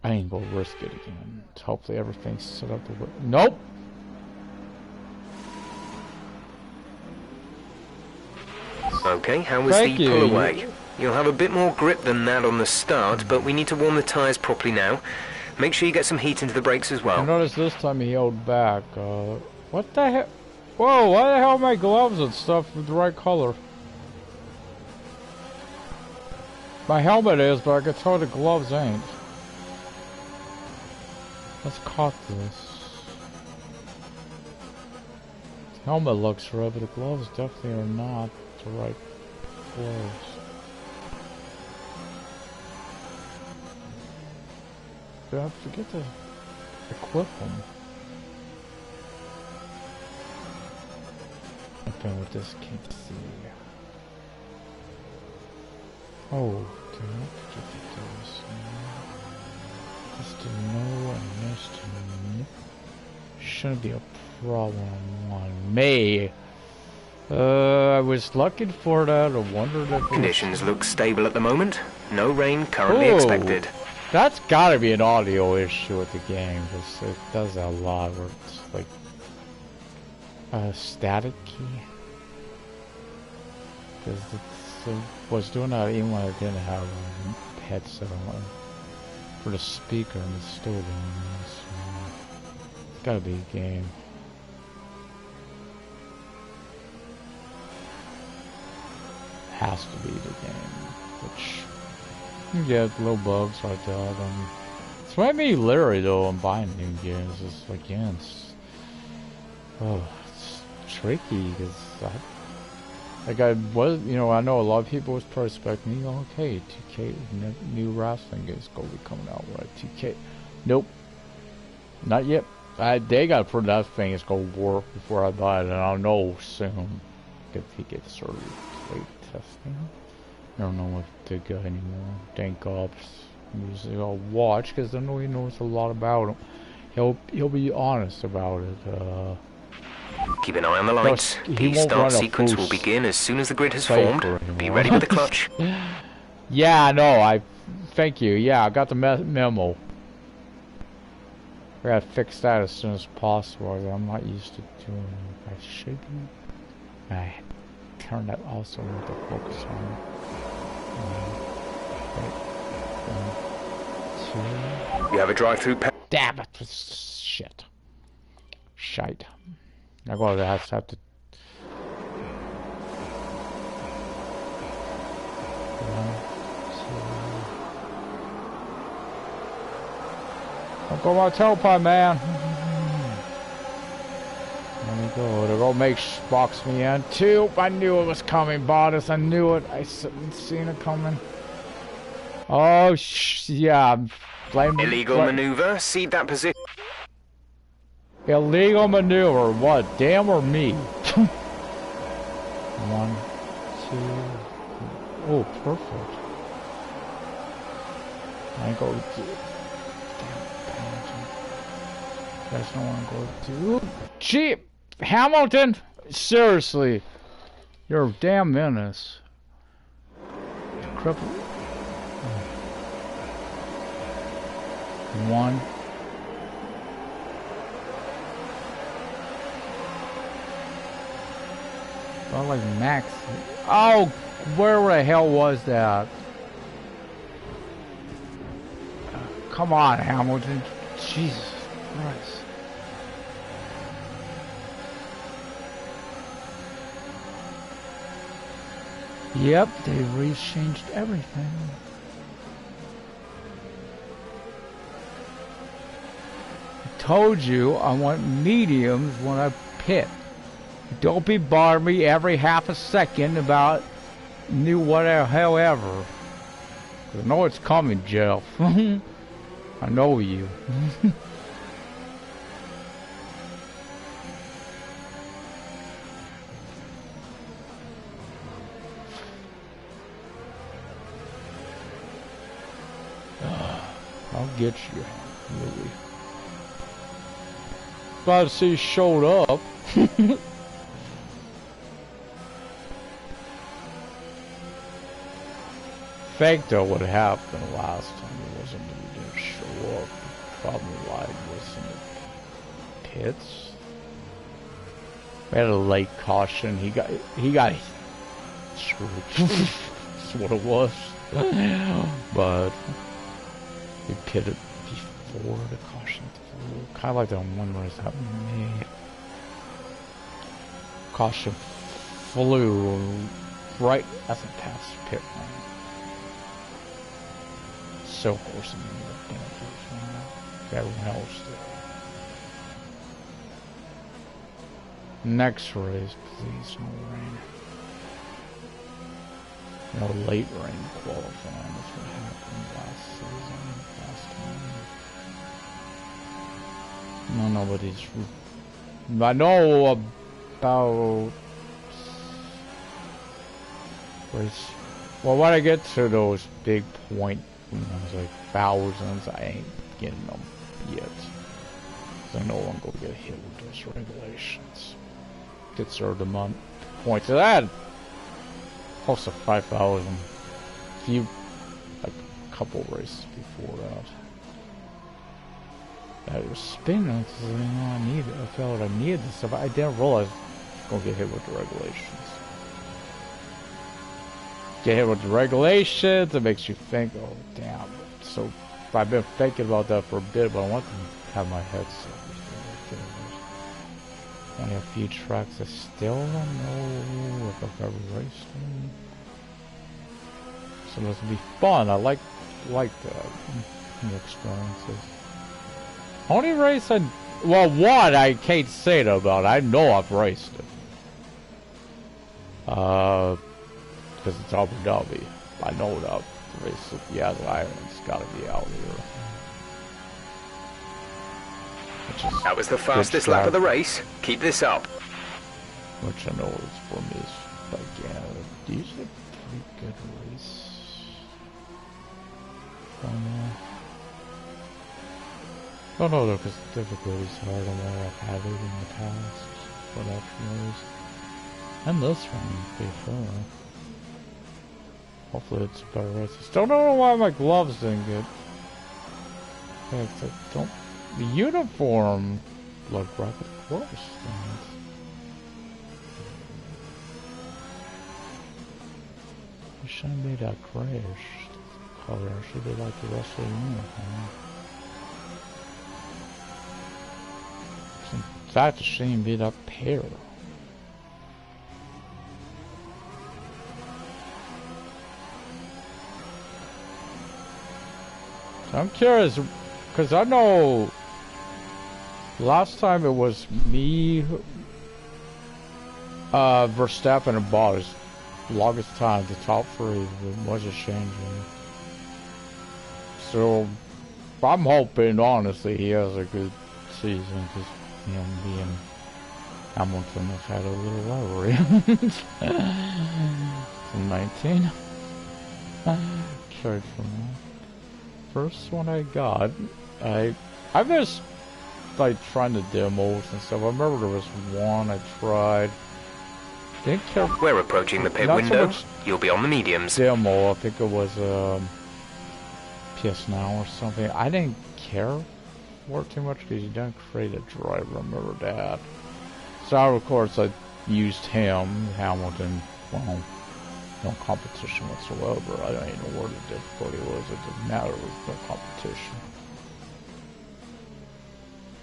I ain't gonna risk it again. Hopefully everything's set up to work. Nope. Okay, how was the pull away? You'll have a bit more grip than that on the start, but we need to warm the tyres properly now. Make sure you get some heat into the brakes as well. I noticed this time he held back. What the hell? Whoa, why the hell are my gloves and stuff with the right color? My helmet is, but I can tell the gloves ain't. Let's cut this. The helmet looks right, but the gloves definitely are not the right gloves. Do I forget to equip them? Open with this, can't see. Oh, do not forget to do this. This to no and this to no. Shouldn't be a problem on me. I was looking for that. I wondered if conditions look stable at the moment. No rain currently expected. That's gotta be an audio issue with the game, because it does that a lot where it's like a static key. Because it was doing that even when I didn't have a headset on for the speaker, and it's still doing this. It's gotta be a game. Has to be the game, which you get little bugs like that. It's made me leery though on buying new games. It's like, yeah, it's tricky because I was, you know, I know a lot of people was prospecting me. Okay, 2K new wrestling games gonna be coming out, right? 2K, nope, not yet. They gotta prove that thing is gonna work before I buy it, and I'll know soon if he gets started. Testing. I don't know what to go anymore. Thank Ops. Usually I'll watch because I know he knows a lot about him. He'll be honest about it. Keep an eye on the lights. The start sequence will begin as soon as the grid has formed. Be ready with the clutch. Yeah, I know. Thank you. Yeah, I got the memo. I gotta fix that as soon as possible. I'm not used to doing it. I should be. I turn that also with the focus on. Right. 1, 2. You have a drive-through. Damn it! Shit. Shite. I'm gonna have to. 1, 2. Don't go my tailpipe, man. There we go. They're gonna make box me in. 2. I knew it was coming, Bottas. I knew it. I seen it coming. Oh, yeah. Illegal maneuver. Cede that position. Illegal maneuver. What? Damn or me? 1, 2. Oh, perfect. I go. Damn. Guys don't want to go to. Cheap. Hamilton, seriously, you're a damn menace. Cripple. 1. Felt like Max. Oh, where the hell was that? Come on, Hamilton. Jesus Christ. Yep, they rechanged everything. I told you I want mediums when I pit. Don't be bothering me every half a second about new whatever, however. I know it's coming, Jeff. I know you. I'll get you, really. Glad to see you showed up. Think though what happened last time it wasn't that he didn't show up. The problem lied was in the pits. We had a late caution. He got screwed. That's what it was. But we pitted before the caution flew. Kind of like the one where it's happening to me. Caution flew right as it passed pit lane. So horse me. Everyone else did. Next race, please, no rain. No late rain qualifying. That's what happened last season, last time. No, nobody's. I know about race. Well, when I get to those big point, like thousands, I ain't getting them yet. So I know I'm gonna get hit with those regulations. Get served a month points of that. Close to 5,000. Few, like a couple races before that. I was spinning because I needed. I felt I needed this stuff. I didn't realize I was gonna get hit with the regulations. Get hit with the regulations. It makes you think, oh damn. So I've been thinking about that for a bit, but I want to have my head set. Only a few tracks. I still don't know if I've ever raced them. So this will be fun. I like the experiences. Only race one I can't say it about. I know I've raced it. Because it's Abu Dhabi. I know that the race of the Island's gotta be out here. That was the fastest lap of the race. Keep this up. Which I know is for me is like, yeah, usually pretty good race. Don't know though, because difficulty is hard on where I've had it in the past. What else? And this one before. Hopefully it's a better race. Still don't know why my gloves didn't get. Yeah, it's like, don't. The uniform look rather close. It shouldn't be that grayish color. It should be like the rest of the uniform. In fact, it shouldn't be that pale. So I'm curious, because I know last time it was me, Verstappen and Bottas, longest time, the top three, it wasn't changing. So I'm hoping, honestly, he has a good season, because, you know, me and Hamilton have had a little rivalry. From 19. Carried from that. First one I got, I've just like trying the demos and stuff. I remember there was one I tried. Didn't care. We're approaching the pit window. You'll be on the mediums. Demo, I think it was PS Now or something. I didn't care for it too much because you don't create a driver. I remember that. So of course I used him, Hamilton. Well, no competition whatsoever. I don't even know where the difficulty was. It didn't matter. There was no competition.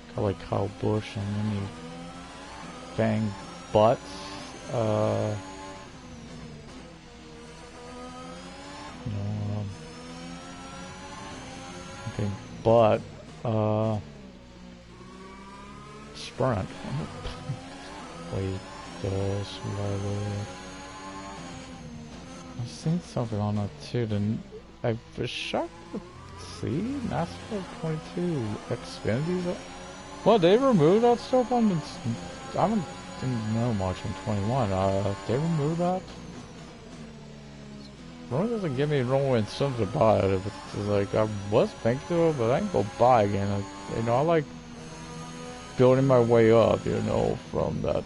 Kind of like Kyle Busch and then he banged butts. Okay, but sprint. Wait, survival. I've seen something on that too. I was shocked to see NASCAR 22 Xfinity. Well, they removed that stuff on the. I didn't know much in 21. They removed that. It doesn't give me no incentive to buy it. It's like I was thinking of it, but I ain't go buy again. You know, I like building my way up. You know, from that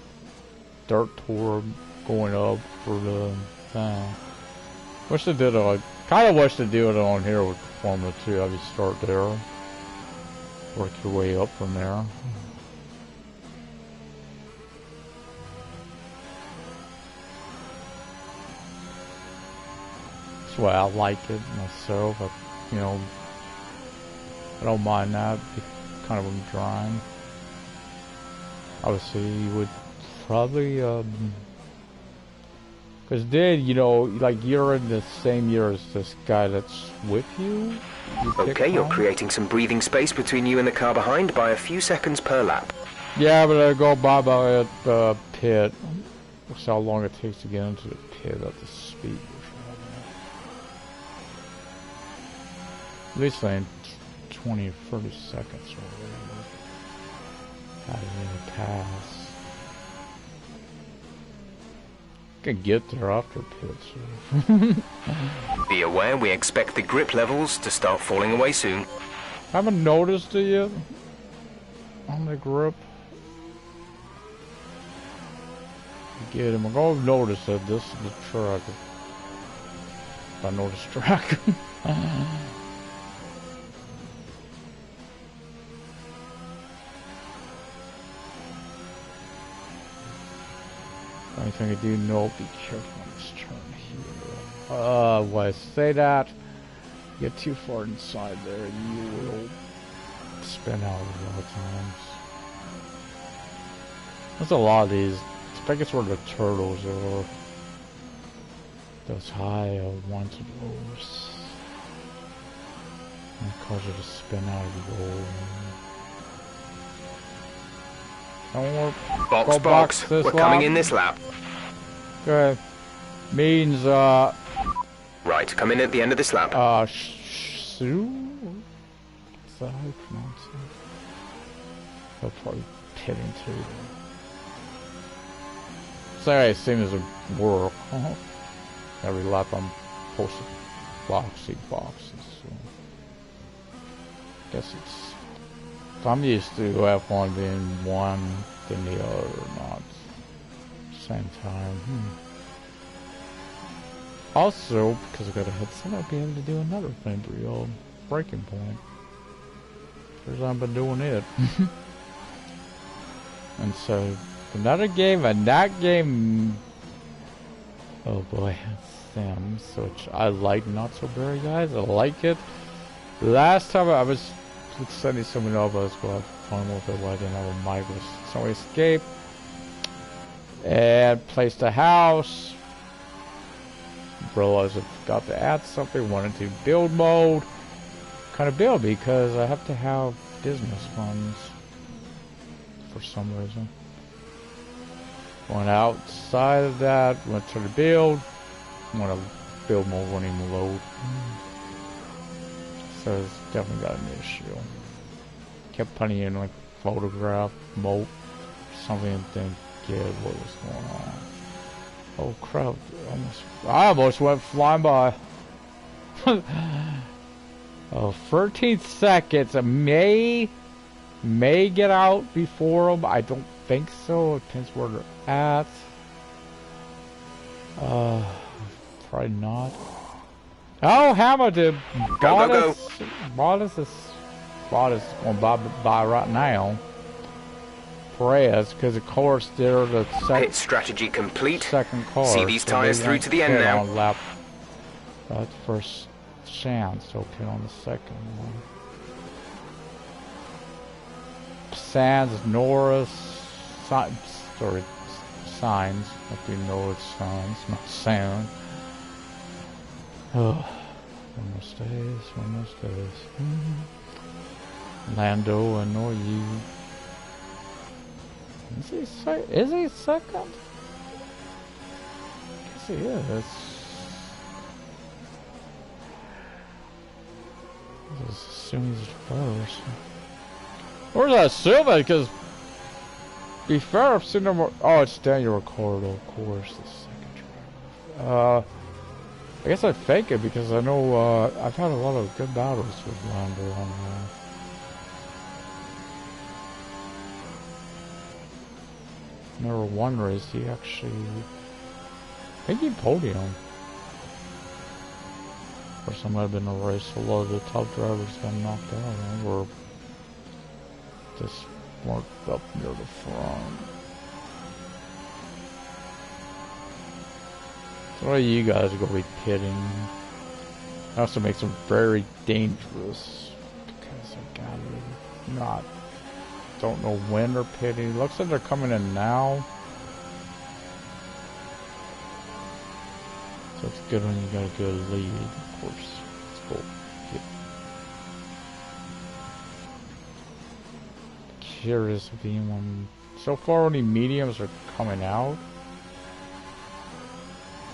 dirt tour going up for the thing. Wish they did it. I kind of wish they did it on here with Formula 2. Have you start there, work your way up from there. That's why I like it myself. You know, I don't mind that. It's kind of drying. Obviously, you would probably, because then, you know, like you're in the same year as this guy that's with you. Okay, you're creating some breathing space between you and the car behind by a few seconds per lap. Yeah, but I go by the pit. That's how long it takes to get into the pit at the speed. At least in 20 or 30 seconds or whatever. How did it pass? Can get there after pits. Be aware, we expect the grip levels to start falling away soon. Haven't noticed it yet on the grip. Get him. I'm gonna notice that this is the track. If I notice track. Only thing I do know, be careful on this turn here. Why I say that? Get too far inside there and you will spin out a lot of times. There's a lot of these. I think it's where the turtles are. Those high ones and lows. And it causes you to spin out of the roll. Box. We're coming in this lap. Okay. Means, Right, come in at the end of this lap. Sue? Is that how you pronounce it? They'll probably pitting too. So I assume it's a work. Every lap I'm posting boxes. So I guess it's... I'm used to F1 being one, then the other, not same time. Also, because I got a headset, I'll be able to do another thing for y'all. Breaking Point. Because I've been doing it. And so, another game, and that game... Oh boy, Sims, which I like Not So Berry, guys. I like it. Last time I was sending someone over, I was going to fun with it while I didn't have a mic. So I escaped and placed a house. Realized I forgot to add something. Wanted to build mode. Kind of build because I have to have business funds for some reason. Went outside of that. Went to the build. Want to build mode when even load. So it's definitely got an issue. Kept putting in like photograph mode, something and didn't get what was going on. Oh crap! I almost went flying by. Oh, 13 seconds. I may get out before them. I don't think so. It depends where they're at. Probably not. Oh, Hamilton bought us going by right now. Perez, because of course they're the pit strategy complete. Second car. See these tires through to the end now. On lap. That's first chance. So pit on the second one. Sands, Norris, Signs. If you know it's Signs, not Sound. Oh, one more days. Lando, I know you. Is he second? I guess he is. I just assume he's first. Or is that Silva? Because, be fair, I've seen no more. Oh, it's Daniel Ricciardo, of course, the second driver. I guess I'd fake it because I know I've had a lot of good battles with Lando on Number one race, he actually... I think he podium. Of course, I might have been a race a lot of the top drivers got knocked out, or just weren't up near the front. So what are you guys going to be pitting? Also makes them very dangerous because I don't know when they're pitting. Looks like they're coming in now. So it's good when you got a good lead, of course. It's cool. Yeah. Curious if anyone. So far, only mediums are coming out.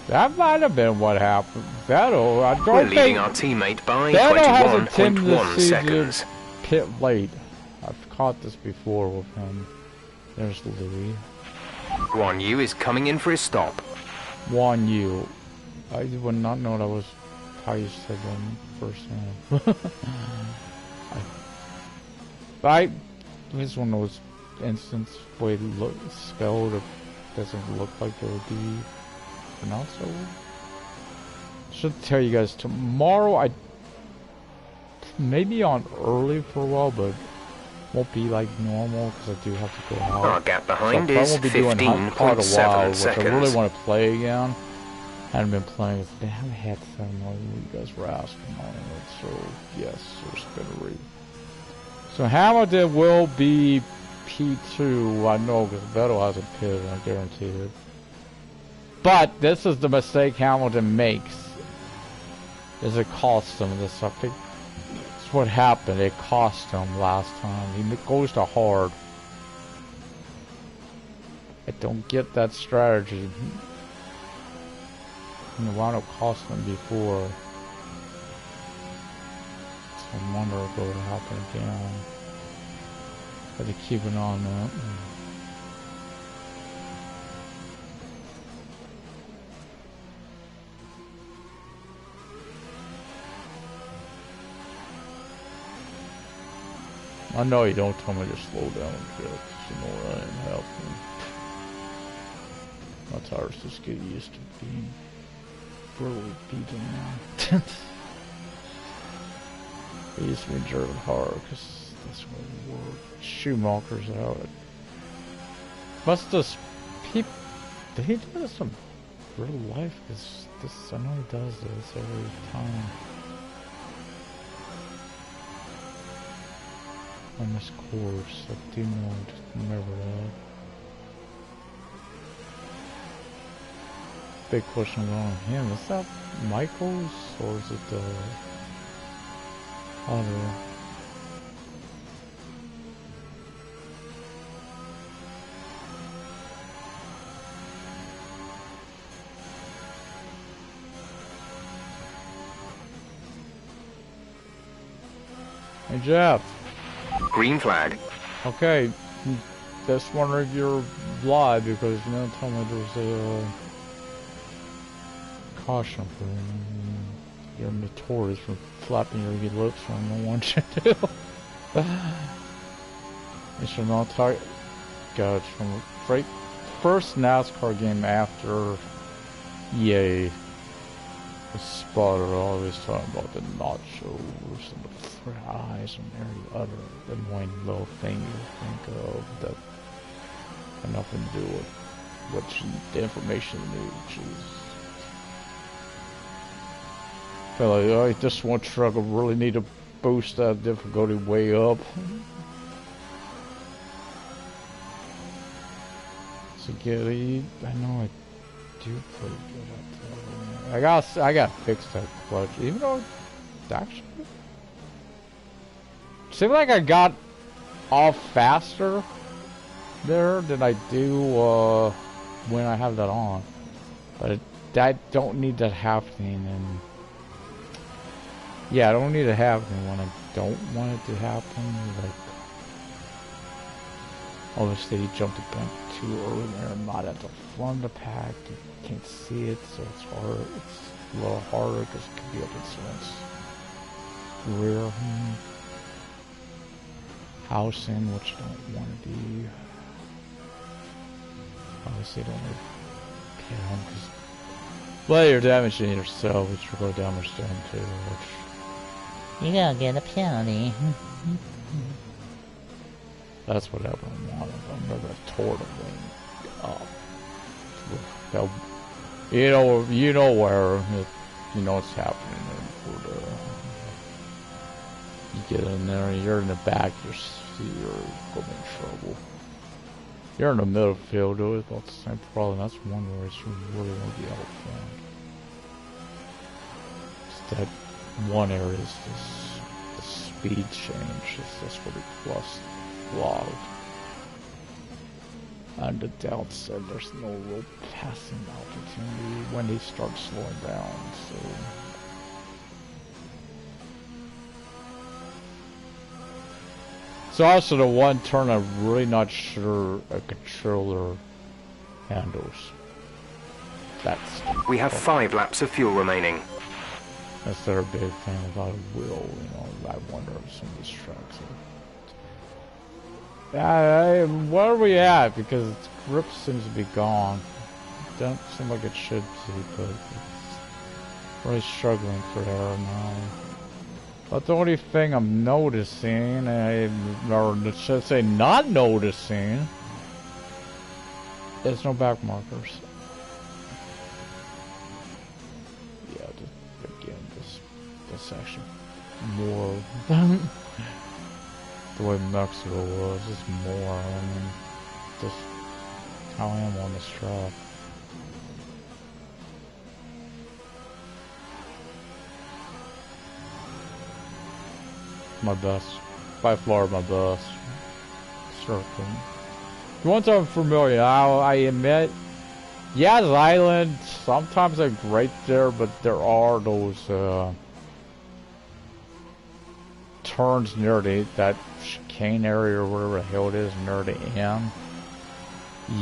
That might have been what happened. We're leading our teammate by 21.1 seconds. Pit late. I've caught this before with him. There's Louis. Guan Yu is coming in for his stop. Guan Yu. I would not know that was how you said them first name. This one was instance way spelled. It doesn't look like it would be pronounced so well. Should tell you guys tomorrow. I maybe on early for a while, but won't be like normal because I do have to go out. Our gap behind is 15.7 seconds. Which I really want to play again. I haven't been playing. I haven't had so long. You guys were asking on it, so yes, there's been a reason. So Hamilton will be P2. I know because Vettel hasn't pitted. I guarantee it. But this is the mistake Hamilton makes. Is it cost him this? I think it's what happened. It cost him last time. He goes to hard. I don't get that strategy. And it wound up costing him before. So I wonder if it would happen again. Had to keep an eye on that. I know you don't tell me to slow down, Jeff. You know I ain't helping. My tires just get used to being really beaten now. They used to be driven hard because that's what we were. Schumacher's out. Must just people. Did he do this in real life? Because this, I know he does this every time. On this course, I do know, just remember that. Big question on him. Is that Michaels or is it other? Hey Jeff. Green flag. Okay, just wondering if you're live because you know, told me there's a caution for you. You're notorious for flapping your lips when I don't want you to. It's from all talk. God, it's from the first NASCAR game after EA was spotted. Always talking about the nachos and the fries and every other annoying little thing you think of that had nothing to do with what the information needs. I feel like, oh, this one truck will really need to boost that difficulty way up. So get it. I know I do pretty good at that. I got to fix that clutch, even though it actually seemed like I got off faster there than I do when I have that on. But I don't need that happening, and yeah, I don't need it happening when I don't want it to happen. Like, obviously you jumped the bank too early there. I'm not at the front of the pack. You can't see it, so it's hard. It's a little harder because it could be up in someone's rear. House in, which I don't want to be. Obviously, don't want to hit home because, well, you're damaging yourself, which you're going to damage them too. Which you're gonna get a penalty. That's what everyone wanted. I remember I tore the wing up. You know where, you know what's happening for the You get in there, and you're in the back, you're going in trouble. You're in the middle field, though, it's about the same problem. That's one race you really want to be out front. It's that one area is the speed change. That's really plus a lot. On the downside, there's no real passing opportunity when they start slowing down, so... It's also the one turn I'm really not sure a controller handles. We have 5 laps of fuel remaining. That's their big thing about a wheel, you know. I wonder if some of these tracks are... where are we at? Because its grip seems to be gone. Don't seem like it should be, but it's really struggling for error now. But the only thing I'm noticing, or should I say not noticing, is no back markers. Yeah, again, this actually more the way Mexico was, just more. I mean, just how I am on this track. My best, by far my best circuit. Once I'm familiar, I admit, Yas Island, sometimes I'm great there, but there are those turns near that chicane area or whatever the hell it is near the end.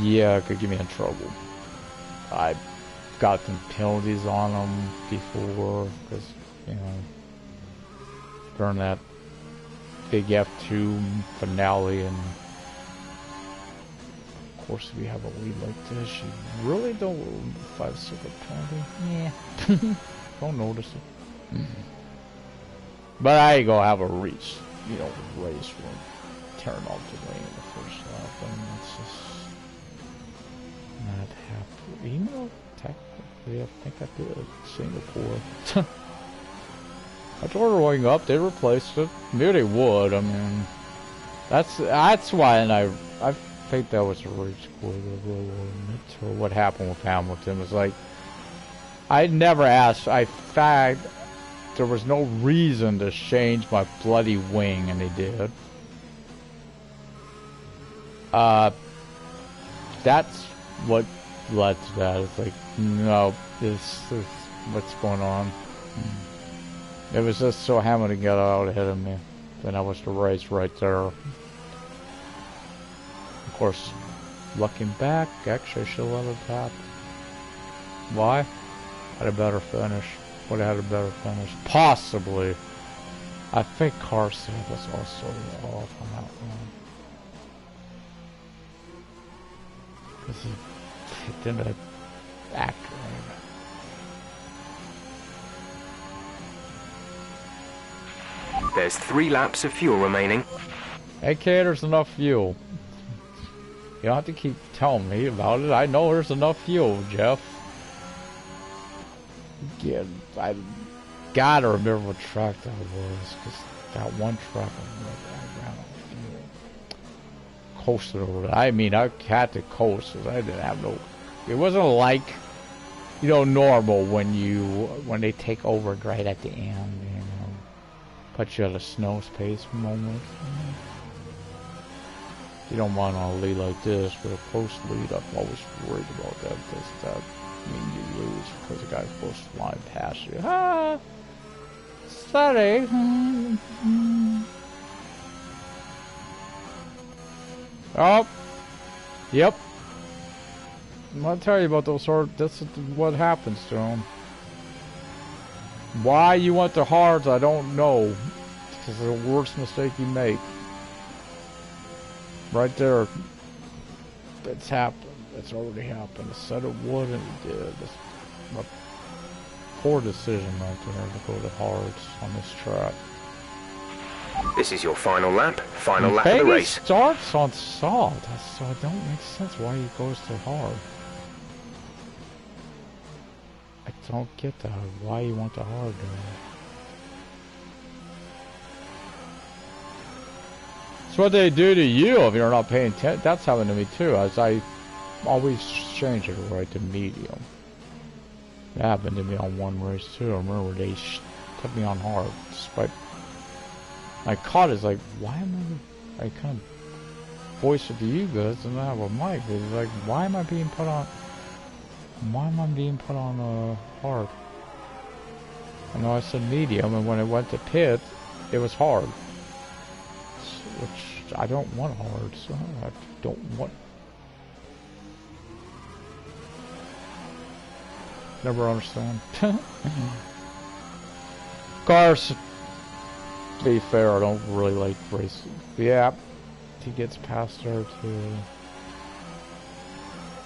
Yeah, it could get me in trouble. I've gotten penalties on them before, because, you know, during that big F2 finale, and of course we have a lead like this, you really don't 5-second penalty. Yeah. Don't notice it. But I ain't gonna have a race, you know, race when turn off the lane in the first lap. I mean, it's just not happening. Even though technically I think I did Singapore. I told her going up, they replaced it. Knew they would. I mean, that's why, and I think that was a really cool to what happened with Hamilton. It was like, I never asked. In fact, there was no reason to change my bloody wing, and they did. That's what led to that. It's like, no, this is what's going on. It was just so Hamilton got out ahead of me. Then I was the race right there. Of course, looking back, actually I should have let it happen. Why? Had a better finish. Would have had a better finish. Possibly. I think Carson was also off on that one. Because he didn't act right. There's 3 laps of fuel remaining. Okay, there's enough fuel. You don't have to keep telling me about it. I know there's enough fuel, Jeff. Yeah, I gotta remember what track that was, because that one track I ran out of fuel. Coasted over it. I mean, I had to coast, because I didn't have no... It wasn't like, you know, normal when they take over right at the end, you know. Put you at a snow space moment. You don't want on a lead like this, but a close lead, I'm always worried about that, because that means you lose because the guy's supposed to fly past you. Ah! Sorry. Oh! Yep. I'm gonna tell you about those this is what happens to them. Why you want the hards, I don't know. This is the worst mistake you make. Right there. It's happened. It's already happened. It said it would and it did. It's a poor decision right there to go to hards on this track. This is your final lap. Final lap of the race. It starts on soft, so it don't make sense why he goes so hard. I don't get that. Why you want the hard It's what they do to you if you're not paying attention. That's happened to me too, as I always change it right to medium. It happened to me on one race too. I remember they put me on hard. Despite I caught it, it's like, why am I kind of voice it to you guys and I have a mic? It's like, why am I being put on hard? I know I said medium, and when it went to pit, it was hard. Which I don't want hard, so I don't want. Never understand. Cars, to be fair, I don't really like racing. Yeah, he gets past her to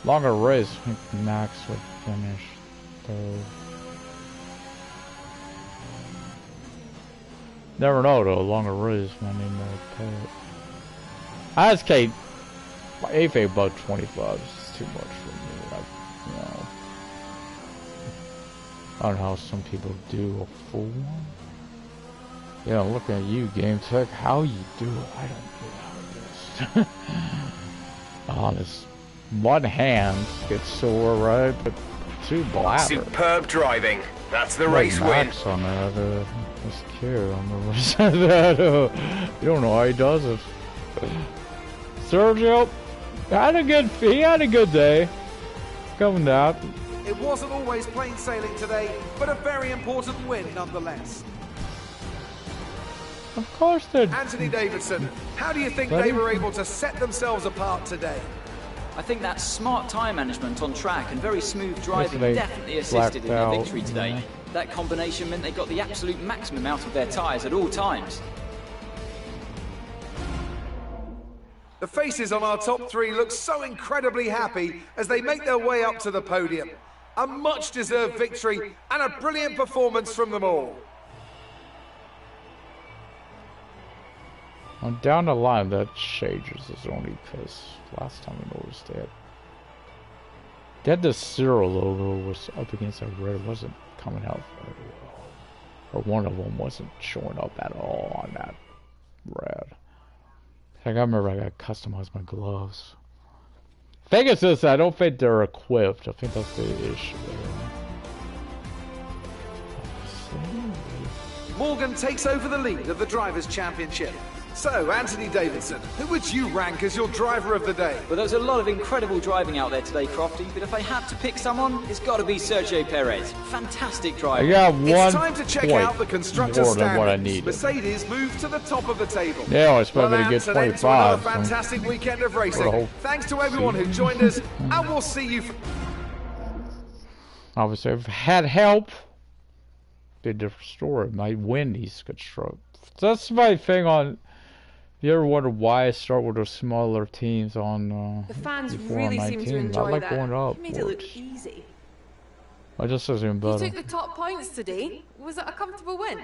longer race. I think Max would finish third. Never know though, longer race, I mean, I just can't. Anything above 25 is too much for me. Like, you know, I don't know how some people do a full one. Yeah, I'm looking at you, Game Tech. How you do it? I don't know how it is. Honest, one hand gets sore, right? But two bladder. Superb driving. That's the race win. On that, this kid on the race that, you don't know how he does it. Sergio had a good day. Coming out. It wasn't always plain sailing today, but a very important win nonetheless. Of course they did. Anthony Davidson, how do you think they were able to set themselves apart today? I think that smart tyre management on track and very smooth driving definitely assisted in their victory today. That combination meant they got the absolute maximum out of their tyres at all times. The faces on our top three look so incredibly happy as they make their way up to the podium. A much-deserved victory and a brilliant performance from them all. On down the line, that changes is only because last time I noticed that. That the Cyril logo was up against that red. It wasn't coming out very well. Or one of them wasn't showing up at all on that red. Like I remember I got to customize my gloves. Thing is this, I don't think they're equipped. I think that's the issue there. Morgan takes over the lead of the Drivers' Championship. So, Anthony Davidson, who would you rank as your driver of the day? Well, there's a lot of incredible driving out there today, Crofty, but if I had to pick someone, it's got to be Sergio Perez. Fantastic driver. I got one It's time to check out the constructors' standings. Mercedes moved to the top of the table. Yeah, I expect me to get 25. Another fantastic weekend of racing. Thanks to everyone who joined us, and we'll see you. Obviously, I've had help. Be a different story. Might win these constructors. That's my thing on. You ever wonder why I start with those smaller teams on the fans really seem to enjoy I like that. going up. It made it look easy. I just assume better. You took the top points today. Was it a comfortable win?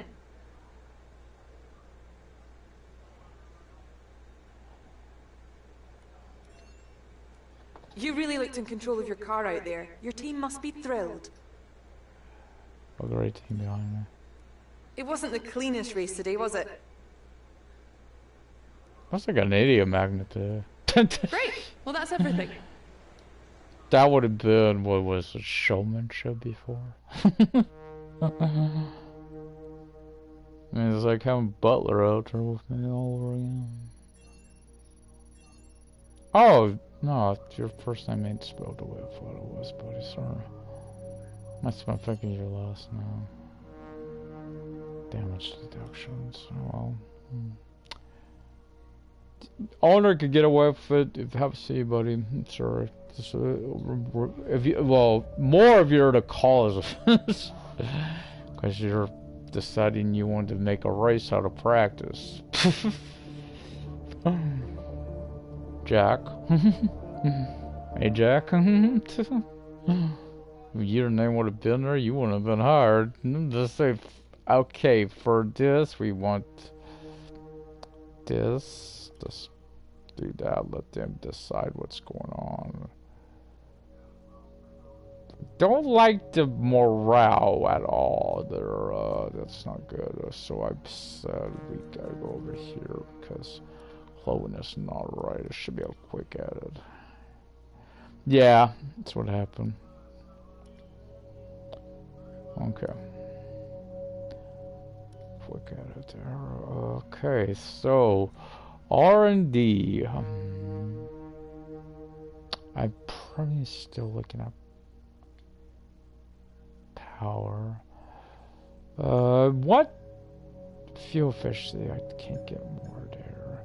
You really looked in control of your car out there. Your team must be thrilled. A great team behind me. It wasn't the cleanest race today, was it? That's like an idiot magnet there. Great. Well, that's everything. That would have been what was a showmanship before. I mean, it's like having Butler out there with me all over again. Oh, no, your first name ain't spelled the way I thought it was, buddy. Sorry. Must have been thinking your last name. Damage deductions. Well. Owner could get away with it if you have to see, buddy. Sure. Just, if you, well, more if you're the cause of this, because you're deciding you want to make a race out of practice. Jack. Hey, Jack. If your name would have been there, you wouldn't have been hired. Just say, okay, for this, we want this. Just do that. Let them decide what's going on. Don't like the morale at all. That's not good. So I said we gotta go over here because Loading is not right. It should be a quick edit. Yeah, that's what happened. Okay. Quick edit there. Okay, so R&D. I'm probably still looking at power. What fuel efficiency? I can't get more there.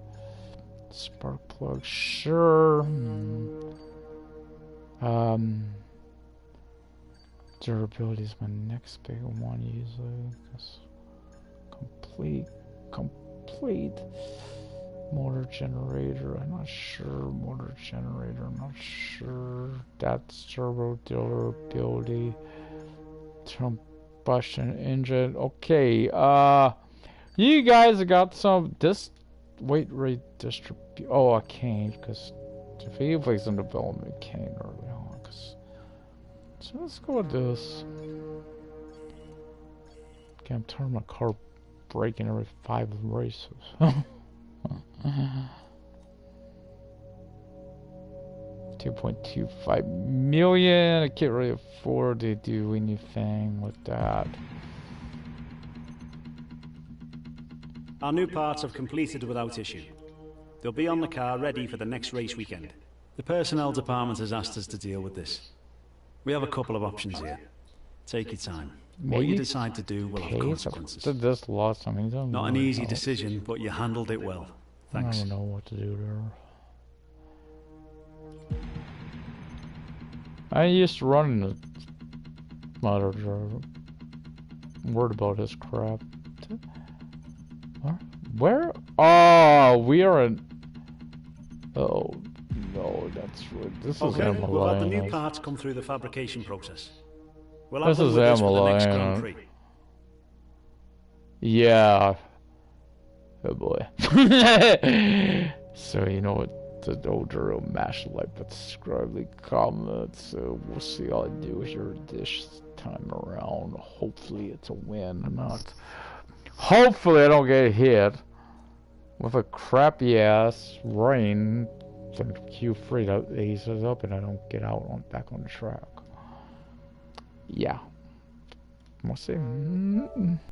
Spark plug, sure. Durability is my next big one usually. Complete. Motor generator, I'm not sure. Motor generator, I'm not sure. That's turbo durability. Combustion engine. Okay, you guys got some weight rate distribute. Oh, I can't because the vehicle's in development can't early on. So let's go with this. Okay, I'm turning my car braking every 5 races. 2.25 million. I can't really afford to do anything with that. Our new parts have completed without issue. They'll be on the car ready for the next race weekend. The personnel department has asked us to deal with this. We have a couple of options here. Take your time. What you decide to do will have consequences. Did this last time. Not an easy decision, but you handled it well. Thanks. I don't know what to do there. I used to run the motor driver. I'm worried about this crap. Where? Oh, we are in. Oh no, that's right. This is Emily. We'll have the new parts come through the fabrication process. We'll have them with us for the next Grand Prix. Yeah. Oh boy. So you know what? The older mash like but subscribe, leave comments. So we'll see how I do here this time around. Hopefully it's a win, not. Hopefully I don't get hit with a crappy ass rain from Q3 that eases up and I don't get out back on the track. Yeah. We'll see.